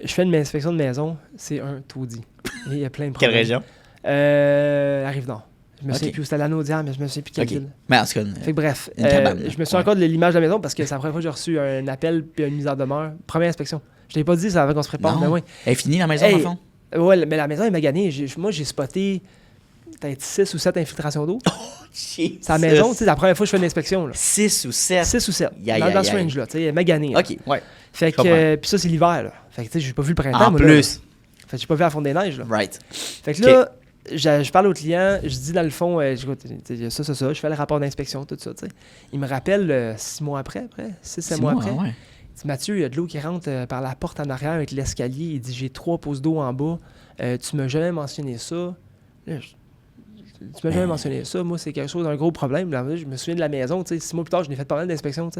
Je fais une inspection de maison, c'est un taudis. Il y a plein de problèmes. Quelle région? La Rive-Nord. Je me souviens plus où c'était, l'Anaudière, mais je me souviens plus quelle ville. Mais en tout cas, fait que bref, je me souviens encore de l'image de la maison parce que c'est la première fois que j'ai reçu un appel puis une mise en demeure. Première inspection. Je t'ai pas dit, ça avant qu'on se prépare, mais oui. Elle est finie la maison, au fond? Ouais, mais la maison est maganée. Moi, j'ai spoté peut-être 6 ou 7 infiltrations d'eau. C'est la maison, tu sais, la première fois que je fais une inspection. 6 ou 7? 6 ou 7. Dans ce range-là, tu sais, maganée. OK, ouais. Fait que, puis ça, c'est l'hiver, là. Fait que, tu sais, j'ai pas vu le printemps, en plus. Fait que j'ai pas vu la fonte des neiges, là. Right. Fait que là, je parle au client, je dis dans le fond, écoute, ça, je fais le rapport d'inspection, tout ça, tu sais. Il me rappelle 6 mois après, 6-7 mois après. Ouais. Il dit, Mathieu, il y a de l'eau qui rentre par la porte en arrière avec l'escalier. Il dit, j'ai 3 pouces d'eau en bas. Tu m'as jamais mentionné ça. Là, tu m'as jamais mentionné ça. Moi, c'est quelque chose d'un gros problème. Là, je me souviens de la maison. 6 mois plus tard, je n'ai fait pas mal d'inspections.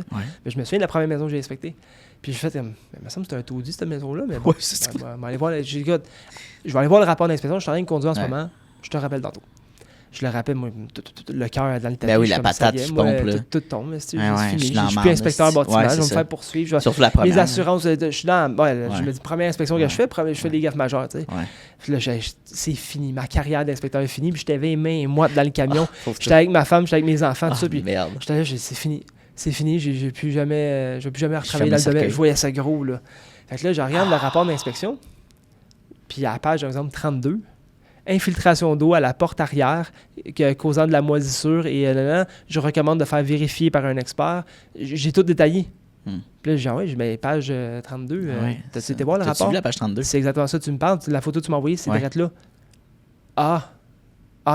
Mais je me souviens de la première maison que j'ai inspectée. Puis j'ai fait, il me semble que c'était un taudis, cette maison-là. Mais bon, je vais aller voir le rapport d'inspection. Je suis en train de conduire en ce moment. Je te rappelle tantôt. Je le rappelle, moi, le cœur dans le tapis. Ben oui, la patate qui pompe. Tout tombe. C'est fini. Je suis plus inspecteur bâtiment. Je vais me faire poursuivre. Surtout la première. Les assurances, je suis dans. Je me dis, première inspection que je fais des gaffes majeures. Puis là, c'est fini. Ma carrière d'inspecteur est finie. Puis j'étais 20 mains et moi dans le camion. J'étais avec ma femme, j'étais avec mes enfants, tout ça. Puis j'étais là, c'est fini. C'est fini. Je ne vais plus jamais retravailler dans le domaine. Je voyais ça gros. Là. Fait que là, je regarde le rapport d'inspection. Puis à la page, par exemple, 32. Infiltration d'eau à la porte arrière causant de la moisissure et je recommande de faire vérifier par un expert. J'ai tout détaillé. Puis là, j'ai dit, page 32, t'as été voir le rapport? T'as-tu vu la page 32? C'est exactement ça, tu me parles. La photo que tu m'as envoyée, c'est direct là.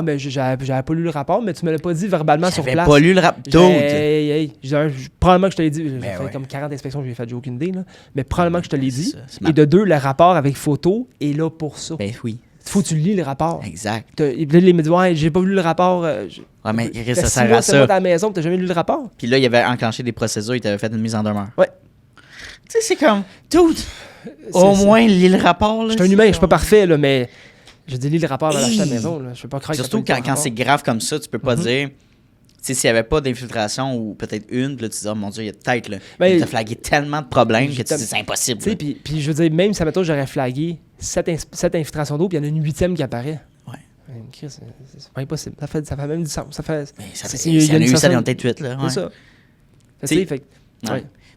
Mais j'avais pas lu le rapport, mais tu me l'as pas dit verbalement sur place. J'avais pas lu le rapport. Probablement que je te l'ai dit. J'ai fait comme 40 inspections que j'ai fait, j'ai aucune idée. Là. Mais probablement que je te l'ai dit. Et de 2, le rapport avec photo est là pour ça. Ben oui. Faut que tu lis le rapport. Exact. Il me dit, j'ai pas lu le rapport. Mais ça sert à ça. C'est moi dans la maison, t'as jamais lu le rapport. Puis là, il avait enclenché des procédures, il t'avait fait une mise en demeure. Ouais. Tu sais, c'est comme, tout. Au moins, lis le rapport. Je suis un humain, je suis pas parfait, là, mais je dis, lis le rapport avant d'acheter la maison. Là. Je peux pas croire. Surtout quand c'est grave comme ça, tu peux pas dire. S'il n'y avait pas d'infiltration ou peut-être une, là, tu te dis, oh mon Dieu, il y a peut-être, là. Il t'a flagué tellement de problèmes que tu te dis, c'est impossible. Puis je veux dire, même si, mettons, j'aurais flagué 7 infiltrations d'eau, puis il y en a une 8e qui apparaît. Ouais. C'est pas impossible. Ça fait même du sens. Il y en a eu, ça en peut-être 8, là. C'est ça.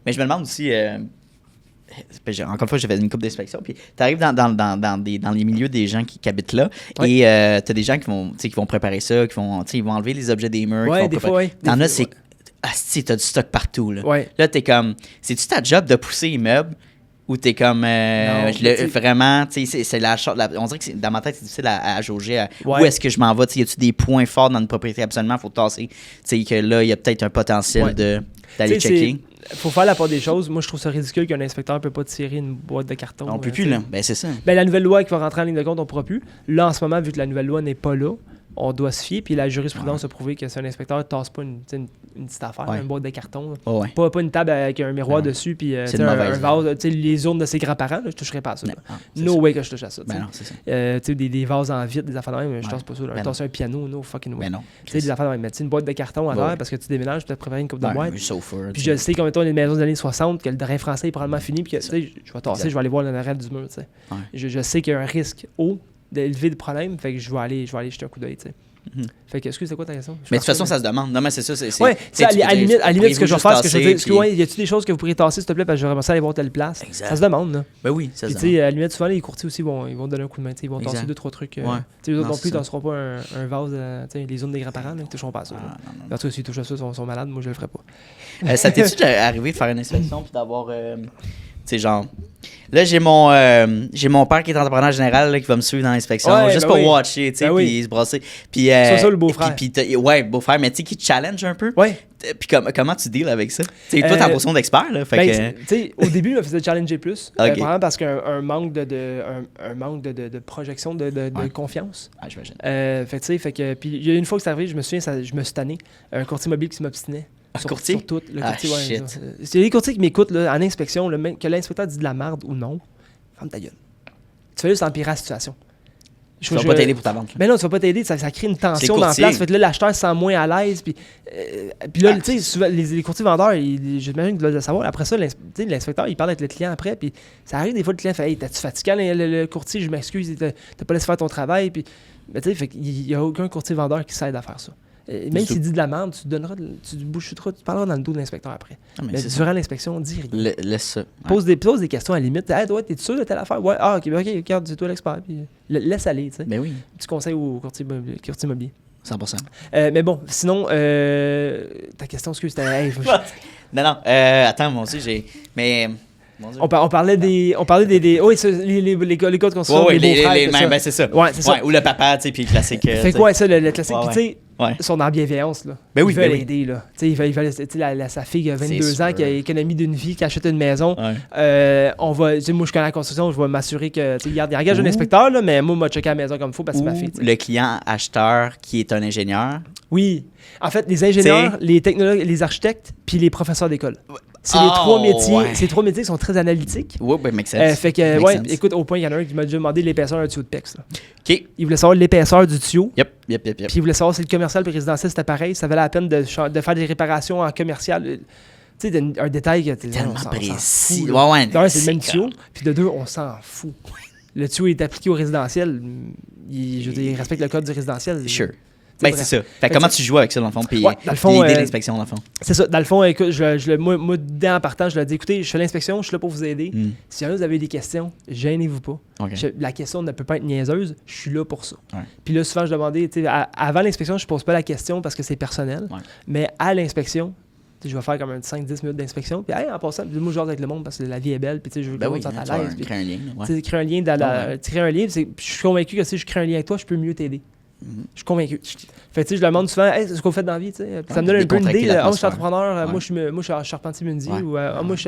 Mais je me demande aussi. Encore une fois, j'ai fait une couple d'inspection. Puis tu arrives dans les milieux des gens qui habitent là. Et tu as des gens qui vont préparer ça, ils vont enlever les objets des murs. Ouais, des fois, T'en as, c'est. T'as du stock partout. Là, là t'es comme. C'est-tu ta job de pousser les meubles ou t'es comme. Vraiment, tu sais, c'est on dirait que dans ma tête, c'est difficile à jauger. Où est-ce que je m'en vais? Y a-tu des points forts dans une propriété? Absolument, il faut tasser. Tu sais, que là, il y a peut-être un potentiel d'aller checker. Faut faire la part des choses. Moi, je trouve ça ridicule qu'un inspecteur ne peut pas tirer une boîte de carton. On ne peut plus, là. Ben, c'est ça. Ben, la nouvelle loi qui va rentrer en ligne de compte, on ne pourra plus. Là, en ce moment, vu que la nouvelle loi n'est pas là, on doit se fier. Puis la jurisprudence a prouvé que si un inspecteur ne tasse pas une petite affaire, une boîte de carton, pas une table avec un miroir dessus, puis un vase, les urnes de ses grands-parents, là, je ne toucherai pas à ça. No way que je touche à ça. Ben non, c'est ça. Des vases en vitre, des affaires de même, je tasse pas ça. Je tasse un piano, no fucking way. Ben non. Des affaires de même. Mais une boîte de carton à terre parce que tu déménages, tu as préparé une coupe de boîte. Puis je sais, comme étant les maisons des années 60, que le drain français est probablement fini, puis que je vais tasser, je vais aller voir l'arrêt du mur. Je sais qu'il y a un risque haut d'élever le problème, fait que je vais aller jeter un coup d'œil. Fait que, excuse, c'est quoi ta question? Mais de toute façon, ça se demande. Non, mais c'est ça. À la limite, ce que je vais faire, c'est que je vais dire, y a-tu des choses que vous pourriez tasser, s'il te plaît, parce que j'aurais commencé à aller voir telle place? Exact. Ça se demande, là. Ben oui, ça se demande. Puis, à la limite, souvent, les courtiers aussi, ils vont donner un coup de main. Ils vont tasser 2-3 trucs. Eux autres non plus, ils ne tasseront pas un vase, les zones des grands-parents, ils ne toucheront pas à ça. En tout cas, s'ils touchent à ça, ils sont malades. Moi, je le ferai pas. Ça t'est-tu arrivé de faire une inspection puis d'avoir. Tu sais, genre. Là, j'ai mon père qui est entrepreneur général là, qui va me suivre dans l'inspection, juste pour watcher, tu sais, puis se brasser. Puis, c'est ça, le beau-frère. Ouais, beau-frère, mais tu sais, qui te challenge un peu. Ouais. Puis comment tu deals avec ça? T'sais, toi, t'es en position d'expert, là. Au début, il me faisait challenger plus. Okay. Probablement parce qu'un manque un manque de projection, de confiance. Ah, j'imagine. Puis il y a une fois que c'est arrivé, je me souviens, je me suis tanné. Un courtier mobile qui m'obstinait. Courtier? Sur tout. Le courtier, shit. C'est les courtiers qui m'écoutent là, en inspection, que l'inspecteur dit de la merde ou non. Ferme ta gueule. Tu fais juste empirer la situation. Je vais pas t'aider pour ta vente. Mais non, tu vas pas t'aider, ça crée une tension dans la place. Fait que là, l'acheteur se sent moins à l'aise. Puis là, tu sais, souvent, les courtiers vendeurs, j'imagine que tu dois le savoir. Après ça, l'inspecteur, il parle avec le client après. Puis ça arrive des fois, le client fait: Hey, t'as-tu fatigué le courtier? Je m'excuse, t'as pas laissé faire ton travail. Puis, tu sais, fait qu'il y a aucun courtier vendeur qui s'aide à faire ça. Même s'il dit de la merde, tu parleras dans le dos de l'inspecteur après. Mais durant l'inspection, dis rien. Laisse ça. Pose des questions à la limite. Hey, toi, t'es sûr de telle affaire? Ouais, ok, regarde, c'est toi l'expert. Puis, laisse aller, tu sais. Ben oui. Tu conseilles au courtier immobilier. 100%. Mais bon, sinon, ta question, excuse, c'était... Non, attends, moi aussi, j'ai... Mais... On parlait des oui, les gars de construction, les beaux-frères. Ben, c'est ça. Ouais, c'est ça. Ou le papa, tu sais, puis le classique. Fait quoi, ça, le classique. Puis, tu sais, ils sont dans la bienveillance, là. Ben oui, ils veulent aider, là. Tu sais, sa fille a 22 ans, qui a économie d'une vie, qui achète une maison. Ouais. Moi, je connais la construction, je vais m'assurer que, tu sais, il engage un inspecteur, là, mais moi, je vais checker la maison comme il faut parce que c'est ma fille. Le client acheteur qui est un ingénieur. Oui. En fait, les ingénieurs, les technologues, les architectes, puis les professeurs d'école. C'est les trois métiers. Ouais. Ces trois métiers qui sont très analytiques. Oui, ben, make sense. Fait que, ouais, écoute, au point, il y en a un qui m'a déjà demandé l'épaisseur d'un tuyau de PEX. Là. OK. Il voulait savoir l'épaisseur du tuyau. Yep. Puis il voulait savoir si le commercial et le résidentiel, c'était pareil. Ça valait la peine de faire des réparations en commercial. Tu sais, un détail que tellement précis. Ouais, d'un, c'est le même tuyau. Puis de deux, on s'en fout. Le tuyau est appliqué au résidentiel. Il respecte le code du résidentiel. Sure. Ben, c'est ça. Fait comment tu joues avec ça, dans le fond, puis aider l'inspection, dans le fond? C'est ça. Dans le fond, écoute, moi, dès en partant, je leur ai dit, écoutez, je fais l'inspection, je suis là pour vous aider. Si jamais vous avez des questions, gênez-vous pas. Okay. La question ne peut pas être niaiseuse, je suis là pour ça. Ouais. Puis là, souvent, je demandais, avant l'inspection, je pose pas la question parce que c'est personnel, mais à l'inspection, je vais faire comme 5-10 minutes d'inspection. Puis, en passant, moi, je joue avec le monde parce que la vie est belle. Puis, je veux que le monde soit à l'aise. Créer un lien. Créer un lien. Je suis convaincu que si je crée un lien avec toi, je peux mieux t'aider. Je suis convaincu. Fait je leur demande souvent, hey, c'est ce qu'on fait dans la vie. Ça me donne un peu une idée. Je suis entrepreneur, moi, je suis en charpentier-menuisier, ou moi, je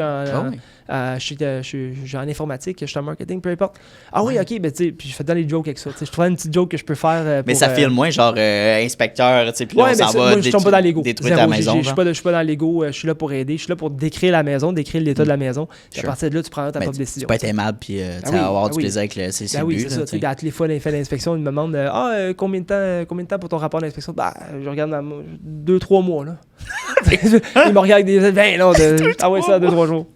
suis en informatique, je suis en marketing, peu importe. Ah oui, ok, ben, puis je fais dans les jokes avec ça. Je trouve une petite joke que je peux faire. Mais ça file moins, genre inspecteur, puis là, on s'en va. Moi, je tombe pas dans l'ego. Détruire ta maison. Je suis pas dans l'ego, je suis là pour aider, je suis là pour décrire la maison, décrire l'état de la maison. À partir de là, tu prends ta propre décision. Tu peux être aimable, puis avoir du plaisir avec le. C'est le but. C'est ça. À toutes les fois, il fait l'inspection, il me demande combien de temps pour ton rapport d'inspection? Je regarde dans 2-3 mois, là. Il me regarde avec des... Ben non, ah ouais, ça, 2-3 jours.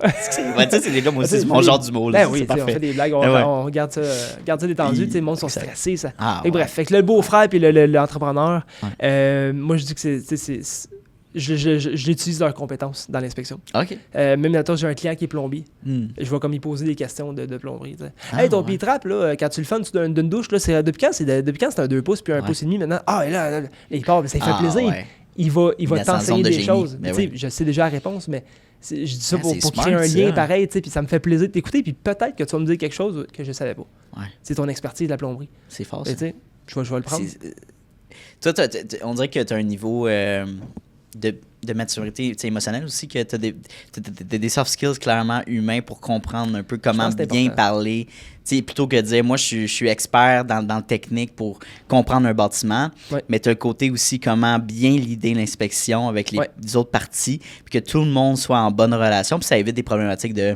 C'est déjà, moi aussi, c'est mon genre d'humour. Ben oui, on fait des blagues, on garde ça détendu, les monde sont stressés. Et bref, fait que le beau-frère puis l'entrepreneur, moi, je dis que c'est j'utilise leurs compétences dans l'inspection. OK. Même maintenant, j'ai un client qui est plombier. Je vais comme lui poser des questions de plomberie. Hey, ton pied-trap, là, quand tu le fais d'une douche, là, depuis quand c'est un 2 pouces puis un pouce et demi maintenant? Ah, et là, il part, ça fait plaisir. Ouais. Il va t'enseigner des choses. Je sais déjà la réponse, mais je dis ça pour créer un lien pareil, puis ça me fait plaisir de t'écouter, puis peut-être que tu vas me dire quelque chose que je ne savais pas. Ouais. C'est ton expertise de la plomberie. C'est fort, ça. Je vais le prendre. Toi, on dirait que tu as un niveau... de maturité émotionnelle aussi, que tu as des soft skills clairement humains pour comprendre un peu comment bien parler. Plutôt que de dire, moi, je suis expert dans le technique pour comprendre un bâtiment, mais tu as le côté aussi comment bien lider l'inspection avec les autres parties, puis que tout le monde soit en bonne relation, puis ça évite des problématiques de...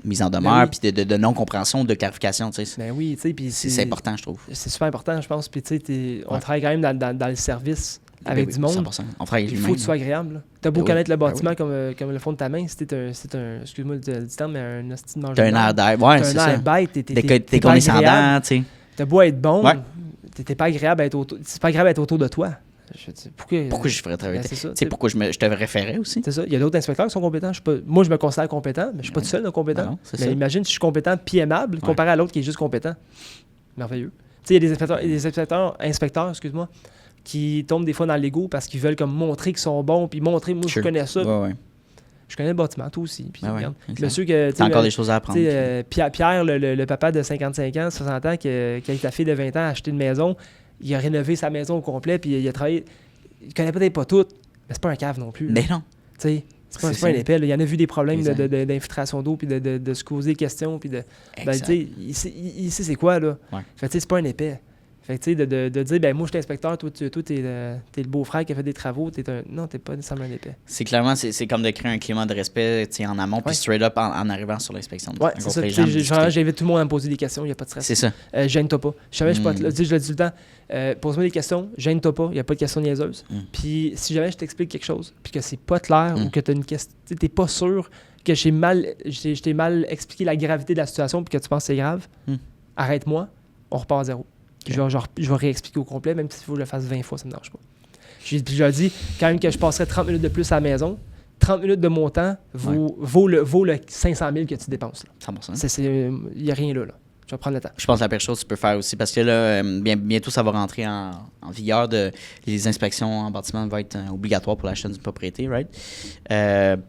mise en demeure, puis de non-compréhension, de clarification, tu sais. Ben oui, tu sais, puis c'est important, je trouve. C'est super important, je pense, puis tu sais, on travaille quand même dans le service avec du monde. 100%. Il faut que tu sois agréable. Tu as beau connaître le bâtiment comme le fond de ta main, si t'es un excuse-moi du terme, mais un hostie de manger. T'as un air d'air, ouais, c'est ça. T'as un air bête, t'es condescendant, tu sais. T'as beau être bon, t'es pas agréable à être autour de toi. Pourquoi je ferais travailler? Tu sais, pourquoi je te référais aussi? C'est ça. Il y a d'autres inspecteurs qui sont compétents. Moi, je me considère compétent, mais je suis pas tout seul compétent. Mais imagine si je suis compétent puis aimable comparé à l'autre qui est juste compétent. Merveilleux. Tu sais, il y a des inspecteurs, excuse-moi, qui tombent des fois dans l'ego parce qu'ils veulent comme montrer qu'ils sont bons puis montrer, moi, je connais ça. Je connais le bâtiment, toi aussi. Puis, regarde, monsieur que... T'as encore des choses à apprendre. Pierre, le papa de 55 ans, 60 ans, qui a ta fille de 20 ans a acheté une maison, il a rénové sa maison au complet, puis il a travaillé... Il connaît peut-être pas tout, mais c'est pas un cave non plus. Mais non. Tu sais, c'est pas un épais. Il y en a vu des problèmes d'infiltration d'eau, puis de se poser des questions, puis il sait c'est quoi, là. Ouais. Fait que c'est pas un épais. Fait que, tu sais, de dire, ben moi, je suis inspecteur, toi, t'es le beau-frère qui a fait des travaux, non, t'es pas nécessairement un épais. C'est clairement, c'est comme de créer un climat de respect, tu sais, en amont, puis straight up en arrivant sur l'inspection. Ouais, c'est ça. J'invite tout le monde à me poser des questions, il n'y a pas de stress. C'est ça. Gêne-toi pas. Je le dis tout le temps, pose-moi des questions, gêne-toi pas, il n'y a pas de questions niaiseuses. Puis si jamais je t'explique quelque chose, puis que c'est pas clair, ou que t'as une question, t'es pas sûr que je t'ai mal expliqué la gravité de la situation, puis que tu penses que c'est grave, arrête-moi, on repart à zéro. Okay. Je vais réexpliquer au complet, même s'il faut que je le fasse 20 fois, ça ne me dérange pas. Puis je leur dis, quand même que je passerais 30 minutes de plus à la maison, 30 minutes de mon temps vaut le 500 000 que tu dépenses. Là. 100%. Il n'y a rien là. Je vais prendre le temps. Je pense que la pire chose que tu peux faire aussi, parce que là, bientôt, ça va rentrer en vigueur. Les inspections en bâtiment vont être obligatoires pour la chaîne d'une propriété, right?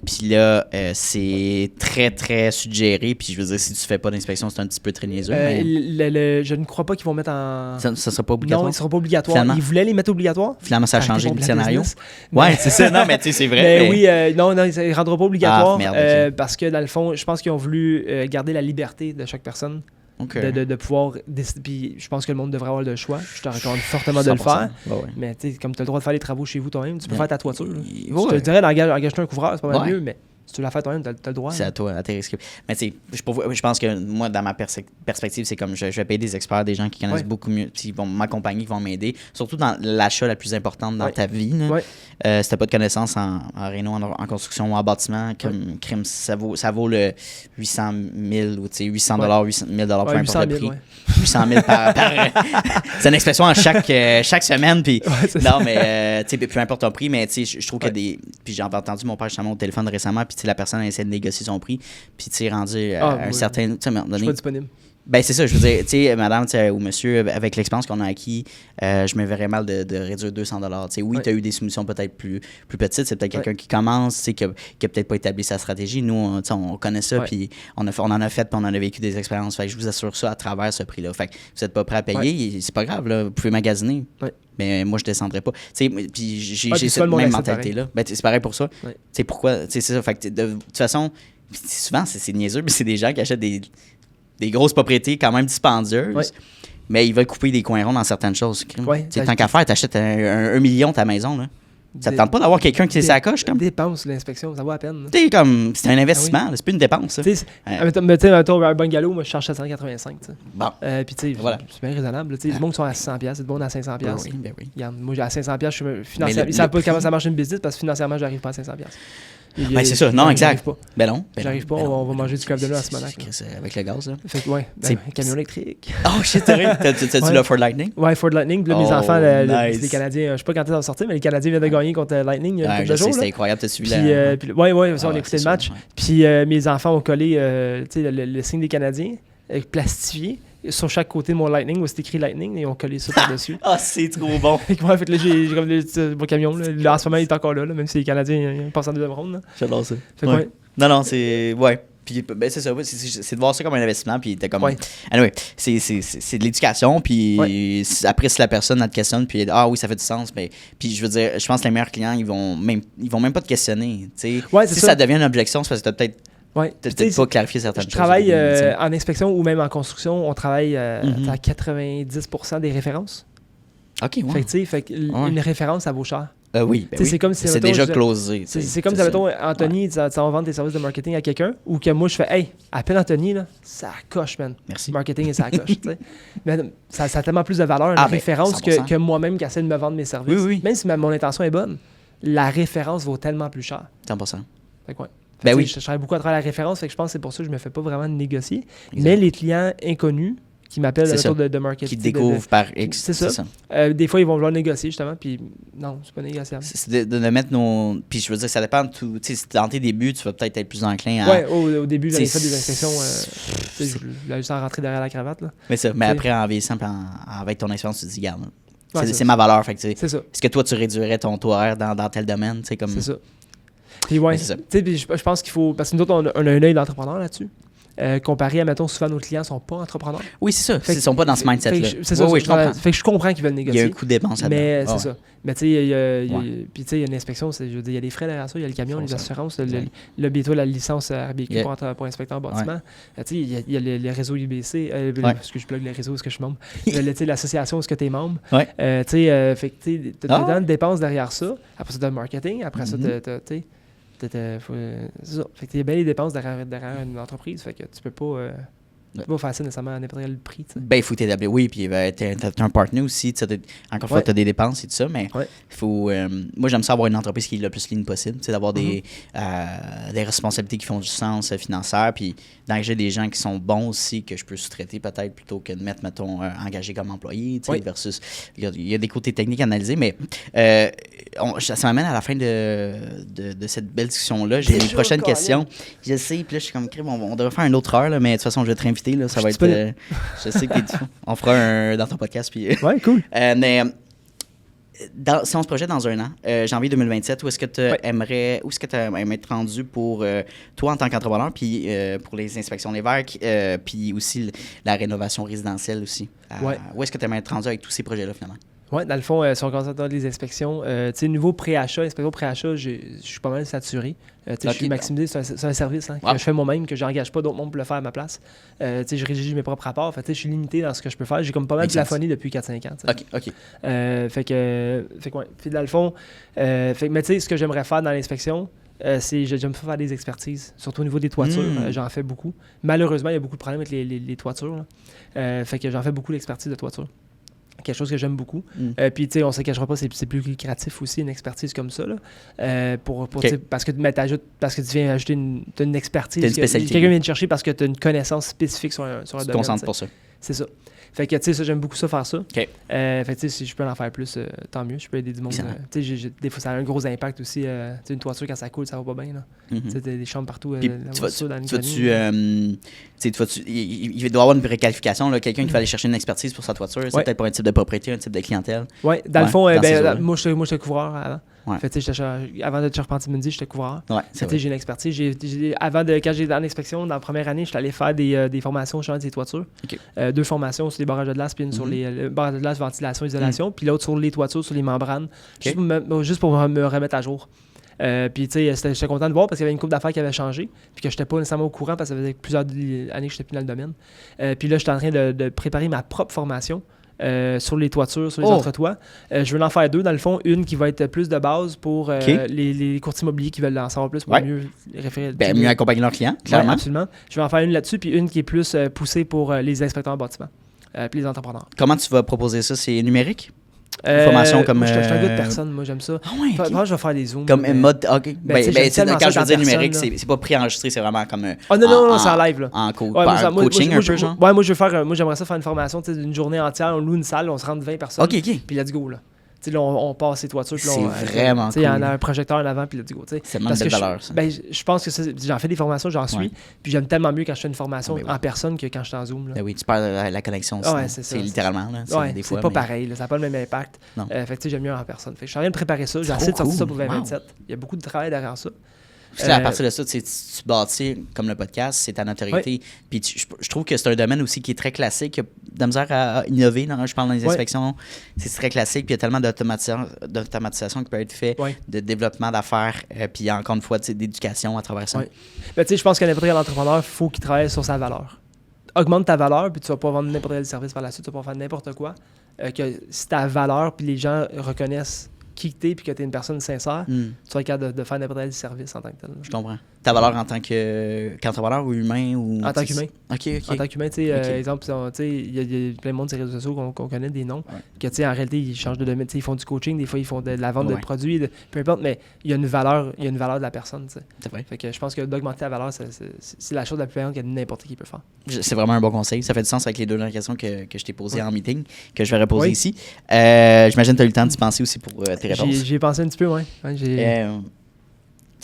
Puis là, c'est très, très suggéré. Puis je veux dire, si tu fais pas d'inspection, c'est un petit peu très niaiseux. Je ne crois pas qu'ils vont mettre en... Ça ne sera pas obligatoire? Non, ils ne seront pas obligatoires. Finalement, ils voulaient les mettre obligatoires. Finalement, ça a changé le scénario. Ouais, c'est ça. Non, mais tu sais, c'est vrai. Mais oui, non, ça ne rendra pas obligatoire. Parce que dans le fond, je pense qu'ils ont voulu garder la liberté de chaque personne. Okay. De pouvoir décider. Puis je pense que le monde devrait avoir le choix. Je te recommande fortement de le faire. Mais tu sais, comme tu as le droit de faire les travaux chez vous toi-même, tu peux faire ta toiture. Je te dirais engage-toi un couvreur, c'est pas mal mieux, mais si tu l'as fait toi-même, tu as le droit. C'est à toi, à tes risques. Mais tu sais, je pense que moi, dans ma perspective, c'est comme je vais payer des experts, des gens qui connaissent beaucoup mieux, puis ils vont m'accompagner, qui vont m'aider, surtout dans l'achat la plus importante dans ta vie. Si t'as pas de connaissances en réno, en construction ou en bâtiment, comme crime, ça vaut le 800 000 ou 800 $, 8 000 peu importe le prix. 800 000 par c'est une expression chaque semaine. Puis non, mais peu importe ton prix, mais je trouve que puis j'ai entendu mon père justement au téléphone récemment, puis la personne a essayé de négocier son prix, puis rendu à un certain... Je suis pas disponible. Ben c'est ça, je veux dire, tu sais, madame ou monsieur, avec l'expérience qu'on a acquis, je me verrais mal de réduire 200 $. Oui, tu as eu des soumissions peut-être plus petites, c'est peut-être quelqu'un qui commence, qui a peut-être pas établi sa stratégie. Nous, on connaît ça, puis on en a fait, puis on en a vécu des expériences. Fait que je vous assure ça à travers ce prix-là. Fait que vous n'êtes pas prêt à payer, c'est pas grave, là, vous pouvez magasiner. Mais moi, je descendrai pas. Puis j'ai cette même mentalité-là. Ben, c'est pareil pour ça. C'est pourquoi, c'est ça. Fait que de toute façon, souvent, c'est niaiseux, mais c'est des gens qui achètent des grosses propriétés quand même dispendieuses, mais ils veulent couper des coins ronds dans certaines choses. Tant qu'à faire, t'achètes 1 million ta maison. Là. Ça te tente pas d'avoir quelqu'un qui sait sa coche? Comme? Dépense l'inspection, ça vaut à peine. C'est un investissement, c'est plus une dépense. Mettons, un bungalow, moi je charge 785. Bon. Puis tu sais, c'est bien raisonnable. Les gens qui sont à 600$, c'est de bon à 500$. Ben oui. Regarde, moi à 500$, je suis financièrement. Ils savent pas comment ça marche une business parce que financièrement, j'arrive pas à 500$. Ben, c'est ça, non, exact. Ben non. J'arrive pas, on va manger du crabe de là à ce moment-là. Avec le gaz, là. Fait que, un camion électrique. Oh shit, c'est vrai. T'as-tu le Ford Lightning? Ouais, Ford Lightning. Là, mes enfants, les Canadiens, je sais pas quand ça va sortir, mais les Canadiens viennent de gagner contre Lightning il y a quelques jours. C'était incroyable, t'as suivi là. Ouais, ça, on a écouté le match. Puis mes enfants ont collé le signe des Canadiens, plastifié. Sur chaque côté de mon Lightning, où c'est écrit Lightning, et ils ont collé ça par-dessus. Ah, c'est trop bon! Fait que là, j'ai comme mon camion, là, en ce moment, il est encore là, même si les Canadiens passent en deuxième ronde. J'adore ça. Non, c'est... Ouais. Puis, ben, c'est ça, c'est de voir ça comme un investissement, puis t'es comme... Anyway, c'est de l'éducation, puis après, si la personne, elle te questionne, puis ah oui, ça fait du sens, mais... Puis, je veux dire, je pense que les meilleurs clients, ils vont même pas te questionner, tu sais. Si ça devient une objection, c'est parce que t'as peut-être... peut-être pas clarifier certaines choses. Je travaille en inspection ou même en construction, on travaille à 90% des références. OK, ouais. Fait une référence, ça vaut cher. Oui, c'est comme si, c'est déjà closé. C'est comme si, mettons, Anthony, tu vas vendre tes services de marketing à quelqu'un, ou que moi, je fais, hey, appelle Anthony, là, ça coche, man. Merci. Marketing et ça coche, tu sais. Mais ça a tellement plus de valeur, une référence, que moi-même qui essaie de me vendre mes services. Oui. Même si mon intention est bonne, la référence vaut tellement plus cher. 100%. Fait que je travaille beaucoup à travers la référence, fait que je pense que c'est pour ça que je me fais pas vraiment négocier. Exact. Mais les clients inconnus qui m'appellent autour de marketing, qui découvrent par X. C'est ça. Des fois, ils vont vouloir négocier, justement, puis non, c'est pas négociable. C'est de mettre nos... Puis je veux dire, ça dépend de tout. Tu sais, dans tes débuts, tu vas peut-être être plus enclin à... Ouais, au début, j'avais fait des inspections, je l'ai juste rentrer derrière la cravate, là. Mais après, en vieillissant, avec ton expérience, tu te dis, garde, c'est ma valeur, fait que c'est ça. Est-ce que toi, tu réduirais ton taux horaire dans tel domaine, tu sais, comme... C'est ça. Puis ouais, je pense qu'il faut... Parce que nous autres, on a un œil d'entrepreneur là-dessus. Comparé à, mettons, souvent nos clients ne sont pas entrepreneurs. Oui, c'est ça. Ils ne sont pas dans ce mindset-là. C'est ça, je comprends. Fait que je comprends qu'ils veulent négocier. Il y a un coup de dépense là-dedans. Mais c'est ça. Mais tu sais, il y a une inspection, il y a des frais derrière ça, il y a le camion, les assurances, bientôt la licence RBQ pour inspecteur bâtiment. Tu sais, il y a les réseaux IBC, parce que je plug les réseaux, est-ce que je suis membre. L'association, est-ce que tu es membre. Tu sais, fait que tu as des dépenses derrière ça. Après ça, tu as le marketing. Après ça, tu c'est ça. Fait que il y a bien les dépenses derrière une entreprise. Fait que tu peux pas faire ça nécessairement à n'importe quel prix. T'sais. Ben, il faut t'établir, oui, puis t'as un partenaire aussi. Encore une fois, t'as des dépenses et tout ça, mais faut. Moi, j'aime ça avoir une entreprise qui est le plus ligne possible, d'avoir des responsabilités qui font du sens financière, puis d'engager des gens qui sont bons aussi, que je peux sous-traiter peut-être plutôt que de mettre, mettons, engagé comme employé, versus. Il y a des côtés techniques à analyser, mais ça m'amène à la fin de cette belle discussion-là. J'ai une prochaine question. Je sais, puis là, je suis comme, on devrait faire une autre heure, là, mais de toute façon, je vais te réinviter. Là, ça va être. Je sais que t'es du on fera un dans ton podcast. Puis, ouais, cool. Mais si on se projette dans un an, janvier 2027, où est-ce que tu aimerais être rendu pour toi en tant qu'entrepreneur, puis pour les inspections des verres, puis aussi la rénovation résidentielle aussi? Où est-ce que tu aimerais être rendu avec tous ces projets-là finalement? Oui, dans le fond, si on commence dans les inspections, tu sais, niveau pré-achat, inspection pré-achat, je suis pas mal saturé. Je suis maximisé, c'est un service que je fais moi-même, que je n'engage pas d'autres monde pour le faire à ma place. Je rédige mes propres rapports. Je suis limité dans ce que je peux faire. J'ai comme pas mal plafonné depuis 4-5 ans. OK. Puis dans le fond, mais tu sais, ce que j'aimerais faire dans l'inspection, j'aime faire des expertises, surtout au niveau des toitures. J'en fais beaucoup. Malheureusement, il y a beaucoup de problèmes avec les toitures. Fait que j'en fais beaucoup l'expertise de toiture. Quelque chose que j'aime beaucoup. Puis, tu sais, on ne se cachera pas, c'est plus lucratif aussi, une expertise comme ça. Là. Parce que tu viens ajouter une expertise. T'as une spécialité. Quelqu'un vient te chercher parce que tu as une connaissance spécifique sur un domaine. Tu te concentres pour ça. C'est ça. Fait que, tu sais, ça, j'aime beaucoup ça, faire ça. Okay. Fait que, tu sais, si je peux en faire plus, tant mieux. Je peux aider du monde. Tu sais, des fois, ça a un gros impact aussi. Tu sais, une toiture, quand ça coule, ça va pas bien. Tu sais, des chambres partout. Il doit y avoir une préqualification. Quelqu'un qui va aller chercher une expertise pour sa toiture. C'est peut-être pour un type de propriété, un type de clientèle. Oui, dans le fond, moi, j'étais couvreur avant. Fait, avant de Charpentier Mundi, j'étais couvreur. J'ai une expertise. Quand j'ai dans l'inspection, dans la première année, j'étais allé faire des formations sur des toitures. 2 formations sur les barrages de glace, puis une sur les barrages de glace, ventilation, isolation, puis l'autre sur les toitures, sur les membranes, juste pour me remettre à jour. Puis, tu sais, j'étais content de voir parce qu'il y avait une couple d'affaires qui avait changé, puis que je n'étais pas nécessairement au courant parce que ça faisait plusieurs années que je n'étais plus dans le domaine. Puis là, j'étais en train de préparer ma propre formation. Sur les toitures, sur les entretoits. Je veux en faire 2, dans le fond. Une qui va être plus de base pour les courtiers immobiliers qui veulent en savoir plus pour mieux référer. Mieux accompagner leurs clients, clairement. Absolument. Je vais en faire une là-dessus, puis une qui est plus poussée pour les inspecteurs en bâtiment, puis les entrepreneurs. Comment tu vas proposer ça? C'est numérique? Formation comme. Moi, je suis un gars de personne, moi, j'aime ça. Moi, je vais faire des zooms. Comme mode. OK. Quand je veux dire numérique, c'est pas préenregistré, c'est vraiment comme. Non, c'est en live, là. En coaching, un peu, genre? Ouais, moi, j'aimerais ça faire une formation, tu sais, d'une journée entière. On loue une salle, on se rend 20 personnes. OK. Puis let's go, là. Là, on passe ces toitures. C'est vraiment cool. Il y en a un projecteur en avant, puis let's go. C'est vraiment une belle valeur, ça. Je pense que j'en fais des formations, j'en suis. Puis j'aime tellement mieux quand je fais une formation en personne que quand je suis en Zoom. Oui, tu perds la connexion. C'est littéralement. C'est pas pareil. Ça n'a pas le même impact. Fait que j'aime mieux en personne. Fait que je suis en train de préparer ça. J'ai essayé de sortir ça pour 2027. Il y a beaucoup de travail derrière ça. À partir de ça, tu bâtis comme le podcast, c'est ta notoriété. Puis je trouve que c'est un domaine aussi qui est très classique. Il y a de la misère à innover. Je parle dans les inspections. C'est très classique. Puis il y a tellement d'automatisation qui peut être fait, de développement d'affaires. Puis encore une fois, d'éducation à travers ça. Je pense qu'un n'importe quel entrepreneur, il faut qu'il travaille sur sa valeur. Augmente ta valeur, puis tu vas pas vendre n'importe quel service par la suite. Tu vas pas faire n'importe quoi. Que si ta valeur, puis les gens reconnaissent qui t'es puis que tu es une personne sincère, tu vas être capable de faire n'importe quel service en tant que tel. Je comprends. Ta valeur en tant qu'entrepreneur ou humain? En tant qu'humain. OK. En tant qu'humain, tu sais, exemple, il y a plein de monde sur les réseaux sociaux qu'on connaît des noms, que tu sais, en réalité, ils changent de domaine. Ils font du coaching, des fois, ils font de la vente de produits, peu importe, mais il y a une valeur de la personne. C'est vrai. Fait que je pense que d'augmenter la valeur, c'est la chose la plus payante que n'importe qui peut faire. C'est vraiment un bon conseil. Ça fait du sens avec les 2 dernières questions que je t'ai posées en meeting, que je vais reposer ici. J'imagine que tu as eu le temps d'y penser aussi pour tes réponses. J'y ai pensé un petit peu, oui.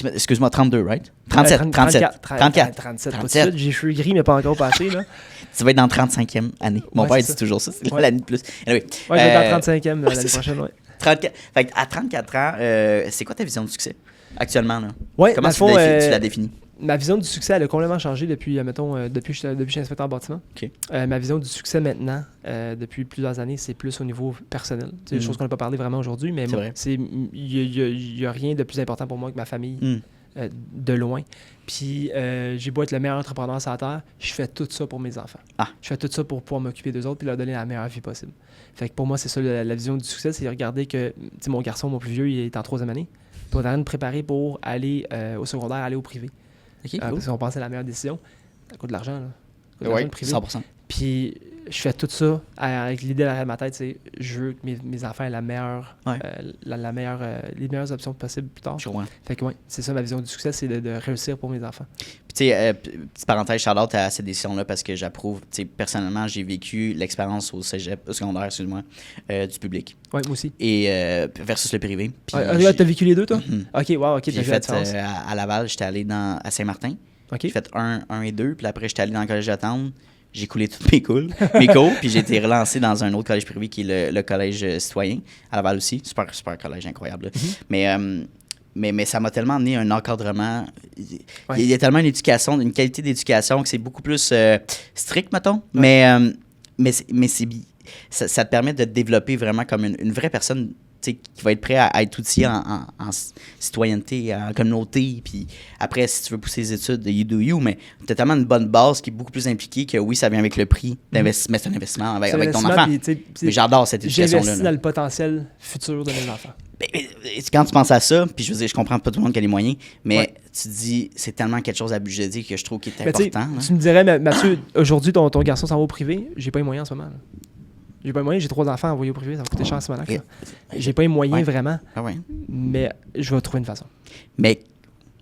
Excuse-moi, 32, right? 37. 37. J'ai cheveux gris, mais pas encore passé, là. Tu vas être dans la 35e année. Mon père dit toujours ça, c'est l'année de plus. Anyway, je vais être dans la 35e l'année prochaine, Fait à 34 ans, c'est quoi ta vision du succès? actuellement, là? Ouais, comment tu la définis? Ma vision du succès, elle a complètement changé depuis que je suis inspecteur en bâtiment. Okay. Ma vision du succès maintenant, depuis plusieurs années, c'est plus au niveau personnel. C'est des choses qu'on n'a pas parlé vraiment aujourd'hui, mais il n'y a rien de plus important pour moi que ma famille, de loin. Puis j'ai beau être le meilleur entrepreneur sur la Terre, je fais tout ça pour mes enfants. Je fais tout ça pour pouvoir m'occuper d'eux autres et leur donner la meilleure vie possible. Fait que pour moi, c'est ça la vision du succès, c'est de regarder que mon garçon, mon plus vieux, il est en 3e année. Puis on est en train de me préparer pour aller au secondaire, aller au privé. Okay, parce qu'on pense à la meilleure décision. Ça coûte de l'argent, là. Oui, 100%. Puis je fais tout ça avec l'idée derrière ma tête, c'est je veux que mes enfants aient les meilleures options possibles plus tard. Fait que c'est ça ma vision du succès, c'est de réussir pour mes enfants. Puis tu sais, petite parenthèse, shout-out à cette décision-là parce que j'approuve. Tu sais, personnellement, j'ai vécu l'expérience au secondaire, excuse-moi, du public. Oui, moi aussi. Et versus le privé. T'as vécu les deux, toi? OK, wow, OK, j'ai fait à Laval, j'étais allé à Saint-Martin. Okay. J'ai fait 1 et 2, puis après, j'étais allé dans le collège d'Attendre. J'ai coulé toutes mes cours, puis j'ai été relancé dans un autre collège privé qui est le collège citoyen, à Laval aussi. Super collège, incroyable. Mais ça m'a tellement amené un encadrement. Il y a tellement une qualité d'éducation que c'est beaucoup plus strict, mettons. Ouais. Mais ça te permet de te développer vraiment comme une vraie personne qui va être prêt à être outillé en citoyenneté, en communauté. Puis après, si tu veux pousser les études, you do you, mais tu as tellement une bonne base qui est beaucoup plus impliquée que oui, ça vient avec le prix d'investissement. Mais c'est un investissement avec ton enfant. Mais j'adore cette éducation-là. J'investis dans le potentiel futur de mes enfants. Quand tu penses à ça, puis je veux dire, je comprends pas tout le monde qui a les moyens, mais tu te dis, c'est tellement quelque chose à budgéter que je trouve qu'il est important. Tu me dirais, Mathieu, aujourd'hui, ton garçon s'en va au privé, j'ai pas les moyens en ce moment. Là. J'ai pas les moyens, j'ai 3 enfants envoyés au privé, ça va coûter cher à ce moment-là. J'ai pas les moyens vraiment, mais je vais trouver une façon. Mais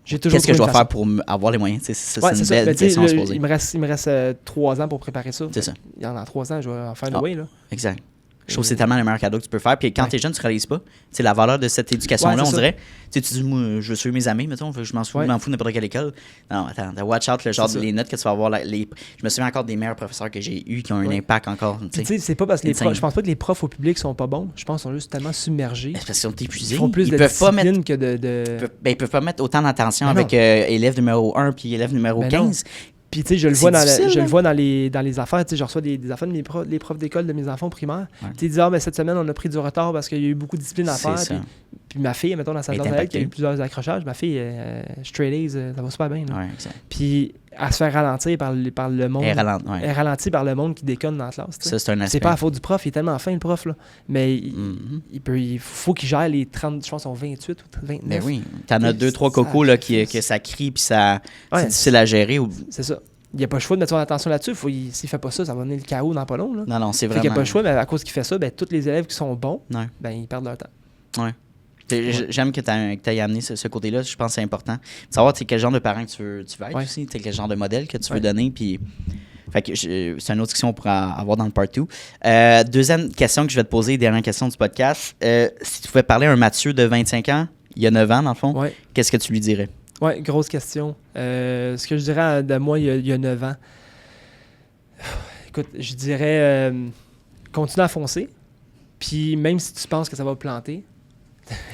qu'est-ce que je dois faire pour avoir les moyens? C'est une belle question à se poser. Il me reste 3 ans pour préparer ça. C'est ça. Il y en a 3 ans, je vais en faire le way. Là. Exact. Je trouve que c'est tellement le meilleur cadeau que tu peux faire. Puis quand t'es jeune, tu ne réalises pas. C'est la valeur de cette éducation-là, on dirait. Tu dis, moi, je veux suivre mes amis, mettons, je m'en fous de n'importe quelle école. Non, attends, watch out, le genre les notes que tu vas avoir. Je me souviens encore des meilleurs professeurs que j'ai eus qui ont un impact encore. Tu sais, c'est pas parce que je pense pas que les profs au public sont pas bons. Je pense qu'ils sont juste tellement submergés. C'est parce qu'ils sont épuisés. Ils font plus de discipline que de... Ils peuvent pas mettre autant d'attention avec élève numéro 1 puis élève numéro 15. Puis, tu sais, je le vois dans les affaires. Tu sais, je reçois des affaires de les profs d'école de mes enfants primaires. Tu sais, ils disent, ben, cette semaine, on a pris du retard parce qu'il y a eu beaucoup de discipline à faire. Puis ma fille, mettons, dans sa classe qui a eu plusieurs accrochages, ma fille, straight A's, ça va super bien. Puis, elle se fait ralentir par le monde. Elle ralentit par le monde qui déconne dans la classe. Ça, c'est un aspect. C'est pas la faute du prof, il est tellement fin, le prof. Là. Mais il faut qu'il gère les 30, je pense, sont 28 ou 29. Mais oui, t'en as 2-3 cocos là, que ça crie, puis c'est difficile à gérer. C'est ça. Il n'y a pas le choix de mettre son attention là-dessus. S'il ne fait pas ça, ça va donner le chaos dans pas long. Là. Non, c'est vraiment... Il n'y a pas le choix, mais à cause qu'il fait ça, tous les élèves qui sont bons, ils perdent leur temps. Ouais. J'aime que tu aies amené ce côté-là. Je pense que c'est important. De savoir quel genre de parent que tu veux être aussi, quel genre de modèle que tu veux donner. Puis... Fait que c'est une autre question qu'on pourra avoir dans le part 2. Deuxième question que je vais te poser, dernière question du podcast. Si tu pouvais parler à un Mathieu de 25 ans, il y a 9 ans dans le fond, qu'est-ce que tu lui dirais? Oui, grosse question. Ce que je dirais de moi il y a 9 ans, écoute, je dirais continue à foncer. Puis même si tu penses que ça va planter,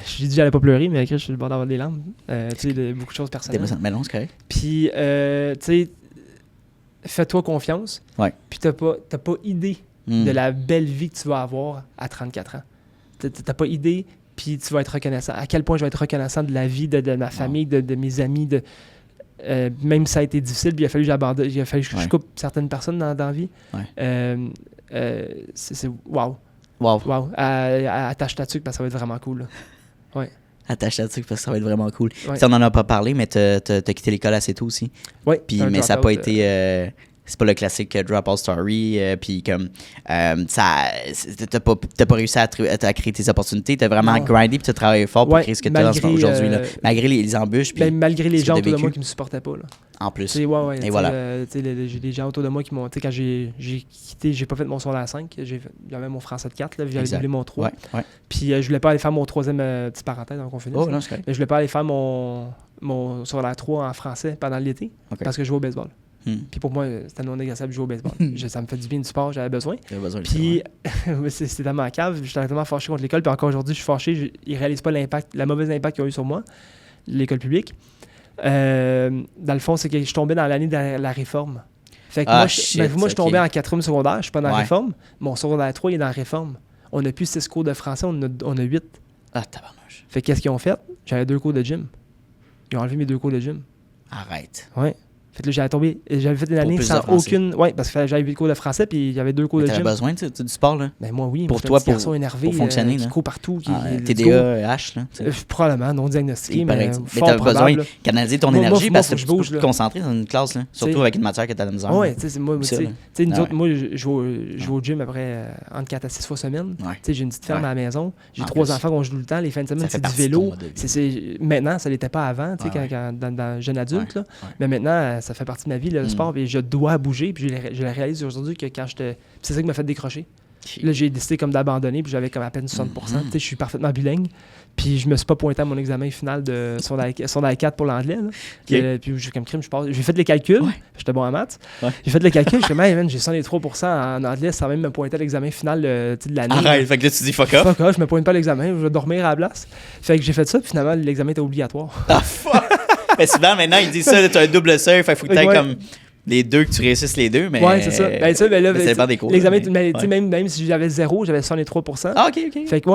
j'ai dit que j'allais pas pleurer, mais je suis le bord d'avoir des larmes. Tu sais, beaucoup de choses personnelles. Mais non, c'est correct. Puis, tu sais, fais-toi confiance. Puis t'as pas idée de la belle vie que tu vas avoir à 34 ans. T'as pas idée. Puis tu vas être reconnaissant. À quel point je vais être reconnaissant de la vie de ma famille, de mes amis. Même si ça a été difficile, puis il a fallu que je coupe certaines personnes dans la vie. C'est wow. Attache ta tuque parce que ça va être vraiment cool. Attache ta tuque parce que ça va être vraiment cool. On n'en a pas parlé, mais t'as quitté l'école assez tôt aussi. Mais ça n'a pas été... c'est pas le classique Dropout Story, puis comme t'as pas réussi à créer tes opportunités, t'as vraiment grindé puis t'as travaillé fort pour créer ce que t'as aujourd'hui, là. Malgré les embûches. Puis malgré les gens autour de moi qui me supportaient pas. Là. En plus. Et voilà. J'ai des gens autour de moi qui m'ont... Quand j'ai quitté, j'ai pas fait mon secondaire 5, j'avais mon français de 4, là, j'avais doublé mon 3. Puis je voulais pas aller faire mon troisième, petite parenthèse, donc on finit. Mais je voulais pas aller faire mon secondaire 3 en français pendant l'été, parce que je jouais au baseball. Puis pour moi, c'était non négociable de jouer au baseball. Ça me fait du bien du sport, j'avais besoin. Puis c'était tellement cave, j'étais tellement fâché contre l'école. Puis encore aujourd'hui, je suis fâché. Ils ne réalisent pas l'impact, la mauvaise impact qu'ils ont eu sur moi. l'école publique. Dans le fond, c'est que je tombais dans l'année de la réforme. Fait que moi, je tombais en 4e secondaire, je suis pas dans la réforme. Mon secondaire 3, il est dans la réforme. On n'a plus 6 cours de français, on a 8. Ah, tabarnouche. Fait qu'est-ce qu'ils ont fait? J'avais 2 cours de gym. Ils ont enlevé mes 2 cours de gym. Arrête. Ouais. Fait que là, j'avais fait une année sans aucune. Oui, parce que j'avais 8 cours de français, puis il y avait 2 cours de gym. T'avais besoin du sport, là? Ben moi, oui. Pour toi, pour énervé, fonctionner, qui court partout. TDAH, là? Probablement, non diagnostiqué, mais t'as besoin de canaliser ton énergie parce que tu peux te concentrer dans une classe, là. Surtout avec une matière que t'as de la misère. Oui, tu sais, moi, je joue au gym après entre 4 à 6 fois semaine. Tu sais, j'ai une petite ferme à la maison. J'ai 3 enfants qu'on joue tout le temps. Les fins de semaine, c'est du vélo. Maintenant, ça l'était pas avant, tu sais, dans jeune adulte, mais maintenant, ça fait partie de ma vie, le sport, et je dois bouger, puis je le réalise aujourd'hui que quand c'est ça qui m'a fait décrocher. Là, j'ai décidé comme d'abandonner, puis j'avais comme à peine 60%. Tu sais, je suis parfaitement bilingue, puis je me suis pas pointé à mon examen final de secondaire 4 pour l'anglais. Puis j'ai comme crime, j'ai fait les calculs, j'étais bon en maths. J'ai fait les calculs, je me suis dit, j'ai 63% en anglais sans même me pointer à l'examen final de l'année. Arrête, fait que là, tu dis fuck off. Fuck off, je me pointe pas à l'examen, je vais dormir à la place. Fait que j'ai fait ça, puis finalement, l'examen était obligatoire. Ah, fuck! Mais souvent, maintenant, ils disent ça, tu as un double seuil, il faut que tu aies comme les deux, que tu réussisses les deux. Mais ouais, c'est ça. Ben, là, ça dépend des cours. L'examen, même si j'avais 0, j'avais 63%. Ah, ok. Fait que,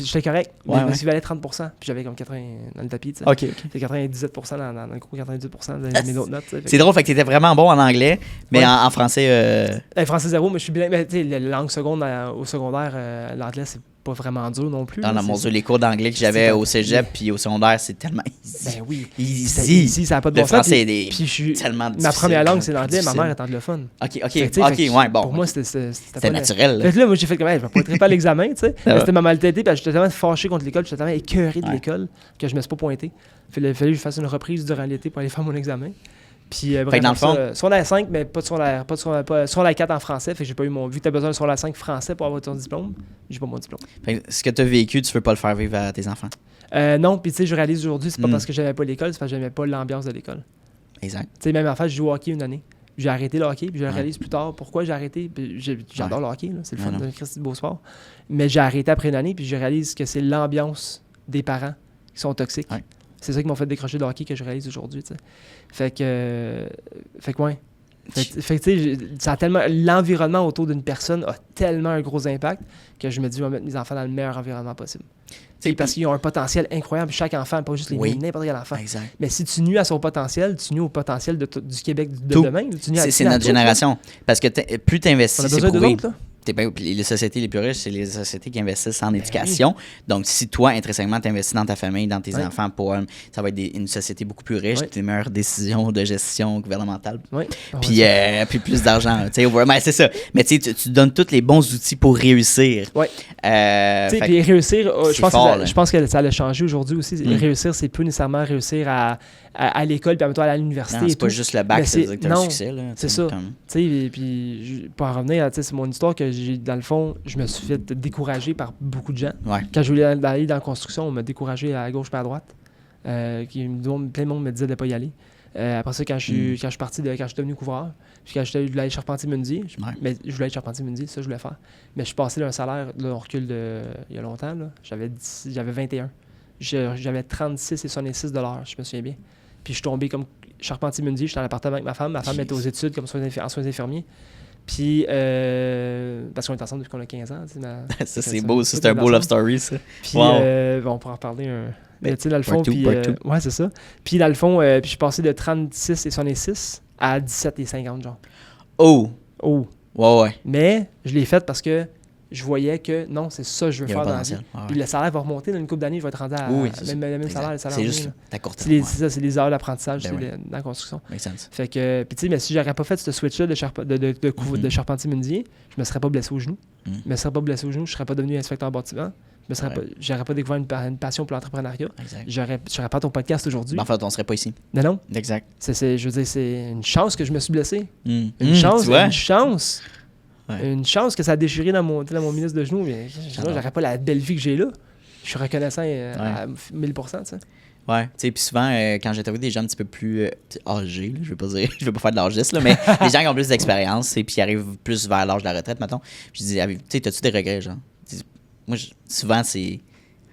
j'étais correct. Mais il valait 30%, puis j'avais comme 80 dans le tapis, tu sais. Ok. Fait 97% dans le cours, 98% dans mes autres notes. C'est drôle, fait que t'étais vraiment bon en anglais, mais en français. Français 0, mais je suis bien. Tu sais, la langue seconde au secondaire, l'anglais, c'est pas vraiment dur non plus. Non, mon Dieu, les cours d'anglais que j'avais au cégep puis au secondaire, c'est tellement easy. Ben oui. Easy. Ça n'a pas de bon sens. Le français est tellement difficile. Ma première langue, c'est l'anglais. Ma mère est anglophone. OK, ouais, bon. Pour moi, c'était naturel. Fait que là, moi, j'ai fait comme, je vais pas être pas à l'examen, tu sais. C'était ma maltraitée, puis j'étais tellement fâché contre l'école, j'étais tellement écœuré de l'école que je me suis pas pointé. Il a fallu que je fasse une reprise durant l'été pour aller faire mon examen. Puis bref, dans le fond, sur la 5, mais pas sur la 4 en français. Fait que j'ai pas eu vu que tu as besoin sur la 5 français pour avoir ton diplôme, j'ai pas mon diplôme. Fait que ce que tu as vécu, tu veux pas le faire vivre à tes enfants? Non, puis tu sais, je réalise aujourd'hui, c'est pas parce que j'aimais pas l'école, c'est parce que j'aimais pas l'ambiance de l'école. Exact. Tu sais, même en fait, je joue au hockey une année. J'ai arrêté le hockey, puis je le réalise plus tard. Pourquoi j'ai arrêté? Puis j'adore le hockey, là, c'est le fun d'un Christy de beau sport. Mais j'ai arrêté après une année, puis je réalise que c'est l'ambiance des parents qui sont toxiques. Ouais. C'est ça qui m'a fait décrocher le hockey que je réalise aujourd'hui, tu sais. Fait que ouais. Fait que tu sais, ça a tellement... L'environnement autour d'une personne a tellement un gros impact que je me dis, je vais mettre mes enfants dans le meilleur environnement possible. T'sais, parce qu'ils ont un potentiel incroyable. Chaque enfant, pas juste n'importe quel enfant. Exact. Mais si tu nuis à son potentiel, tu nuis au potentiel du Québec de demain. C'est notre génération. Parce que plus tu investis, c'est prouvé. Les sociétés les plus riches, c'est les sociétés qui investissent en éducation. Oui. Donc, si toi, intrinsèquement, tu investis dans ta famille, dans tes enfants, ça va être une société beaucoup plus riche, des meilleures décisions de gestion gouvernementale. Oui. Puis plus d'argent. Mais c'est ça. Mais tu donnes tous les bons outils pour réussir. Oui. Puis réussir, je pense que ça a changé aujourd'hui aussi. Réussir, c'est plus nécessairement réussir à l'école, puis à l'université. C'est pas juste le bac, c'est que tu as un succès. C'est ça. Puis pour en revenir, c'est mon histoire que dans le fond, je me suis fait décourager par beaucoup de gens. Ouais. Quand je voulais aller dans la construction, on m'a découragé à gauche et à droite. Plein de monde me disait de ne pas y aller. Après ça, quand je suis parti, quand je suis devenu couvreur, puis quand je voulais aller charpentier-menuisier, mais je voulais être charpentier-menuisier, ça je voulais faire. Mais je suis passé d'un salaire, là, on recule il y a longtemps, là, j'avais 21. J'avais 36 et 66 $, je me souviens bien. Puis je suis tombé comme charpentier-menuisier, j'étais en appartement avec ma femme était aux études comme en soins infirmiers. Puis, parce qu'on est ensemble depuis qu'on a 15 ans. Ça, c'est beau, ça, c'est un beau love story, ça. Puis, on pourra en reparler mais tu sais, dans le fond, puis... ouais, c'est ça. Puis, dans le fond, puis je suis passé de 36 et 66 à 17 et 50, genre. Oh! Ouais. Mais, je l'ai fait parce que je voyais que, non, c'est ça que je veux faire dans la vie. Puis le salaire va remonter dans une couple d'années, je vais être rendu à même salaire. C'est juste ta courte. C'est ça, c'est les heures d'apprentissage dans la construction. Fait que, puis tu sais, mais si j'aurais pas fait ce switch-là de charpentier-menuisier, je me serais pas blessé au genou. Je me serais pas blessé au genou, je serais pas devenu inspecteur en bâtiment. J'aurais pas découvert une passion pour l'entrepreneuriat. Je serais pas ton podcast aujourd'hui. En fait, on serait pas ici. Non. Exact. Je veux dire, c'est une chance que je me suis blessé. Une chance. Ouais. Une chance que ça a déchiré dans mon ministre de genoux, mais j'aurais pas la belle vie que j'ai là. Je suis reconnaissant à 1000%, tu sais. Ouais, tu sais, puis souvent, quand j'interviewe des gens un petit peu plus âgés, là, je veux pas faire de l'âgisme, là, mais des gens qui ont plus d'expérience, et puis qui arrivent plus vers l'âge de la retraite, mettons, je dis, tu sais, t'as-tu des regrets, genre? Moi, souvent, c'est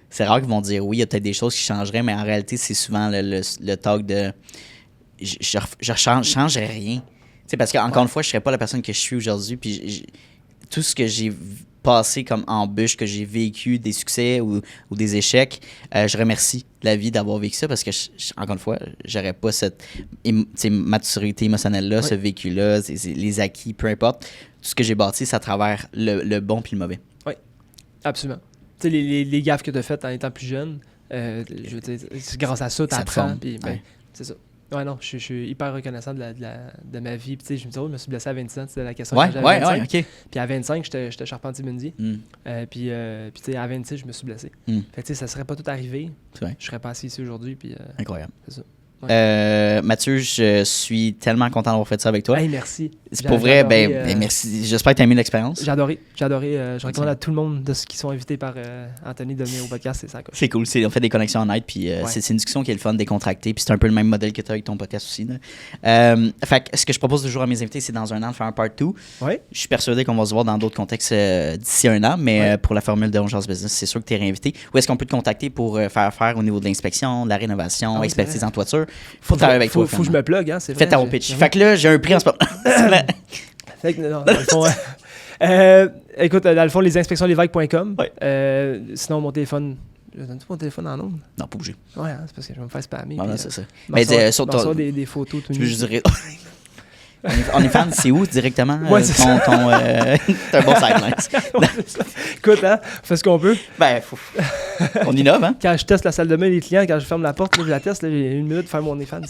c'est rare qu'ils vont dire oui, il y a peut-être des choses qui changeraient, mais en réalité, c'est souvent le talk de je changerais rien. T'sais, parce qu'encore une fois, je serais pas la personne que je suis aujourd'hui. Puis tout ce que j'ai passé comme embûche, que j'ai vécu, des succès ou des échecs, je remercie la vie d'avoir vécu ça parce que, encore une fois, j'aurais pas cette maturité émotionnelle-là, ce vécu-là, les acquis, peu importe. Tout ce que j'ai bâti, c'est à travers le bon puis le mauvais. Oui, absolument. Tu sais, les gaffes que tu as faites en étant plus jeune, je veux dire, c'est grâce à ça, tu apprends. Puis, c'est ça. Ouais, non, je suis hyper reconnaissant de ma vie. Puis, je me disais, je me suis blessé à 26 ans, c'était la question que j'avais à 25. OK. Puis à 25, j'étais charpentier menuisier. Puis tu sais, à 26, je me suis blessé. Fait que, tu sais, ça serait pas tout arrivé. Je serais pas assis ici aujourd'hui. Puis, incroyable. C'est ça. Ouais. Mathieu, je suis tellement content d'avoir fait ça avec toi. Hey, merci. C'est pour vrai, merci. J'espère que tu as aimé l'expérience. J'ai adoré. Je recommande à tout le monde qui sont invités par Anthony de venir au podcast. C'est ça. Quoi. C'est cool. On fait des connexions en net. Puis c'est une discussion qui est le fun, décontractée. Puis c'est un peu le même modèle que tu as avec ton podcast aussi. Fait que ce que je propose toujours à mes invités, c'est dans un an de faire un part 2. Ouais. Je suis persuadé qu'on va se voir dans d'autres contextes d'ici un an. Mais pour la formule de On Jase Business, c'est sûr que tu es réinvité. Où est-ce qu'on peut te contacter pour faire affaire au niveau de l'inspection, de la rénovation, expertise en toiture? Faut travailler avec toi. Faut que je me plug, hein, c'est vrai. Fais ta pitch. Fait que là, j'ai un prix en ce moment. Fait que, non, dans le fond, écoute, dans le fond, lesinspectionslesvagues.com. Sinon, mon téléphone. Je donne-tu mon téléphone en ondes? Non, pas bouger. Ouais, c'est parce que je vais me faire spammer. Non, c'est ça. Mais sur des photos. Tu veux juste dire. OnlyFans, c'est où directement? Ouais, c'est ça. C'est un bon sideline. Écoute, hein, on fait ce qu'on peut. Ben, on innove, hein? Quand je teste la salle de bain des clients, quand je ferme la porte, là, je la teste, là, j'ai 1 minute pour faire mon OnlyFans.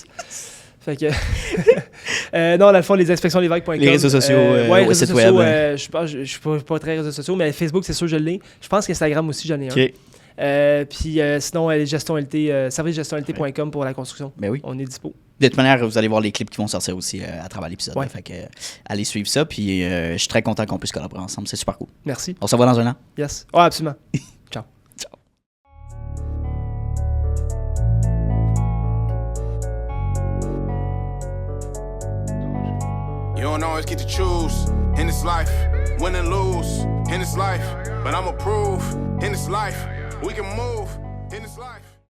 Fait que. Non, dans le fond, lesinspectionslesvagues.com. Les réseaux sociaux, le site web. Je suis pas très réseaux sociaux, mais Facebook, c'est sûr, je l'ai. Je pense qu'Instagram aussi, j'en ai un. Puis sinon, service-gestion-lt.com pour la construction. Ben oui. On est dispo. De toute manière, vous allez voir les clips qui vont sortir aussi à travers l'épisode. Ouais. Fait que allez suivre ça. Puis je suis très content qu'on puisse collaborer ensemble. C'est super cool. Merci. On se revoit dans un an. Yes. Oh, absolument. Ciao. Ciao. You don't always get to choose in this life, win and lose in this life, but I'ma prove in this life we can move in this life.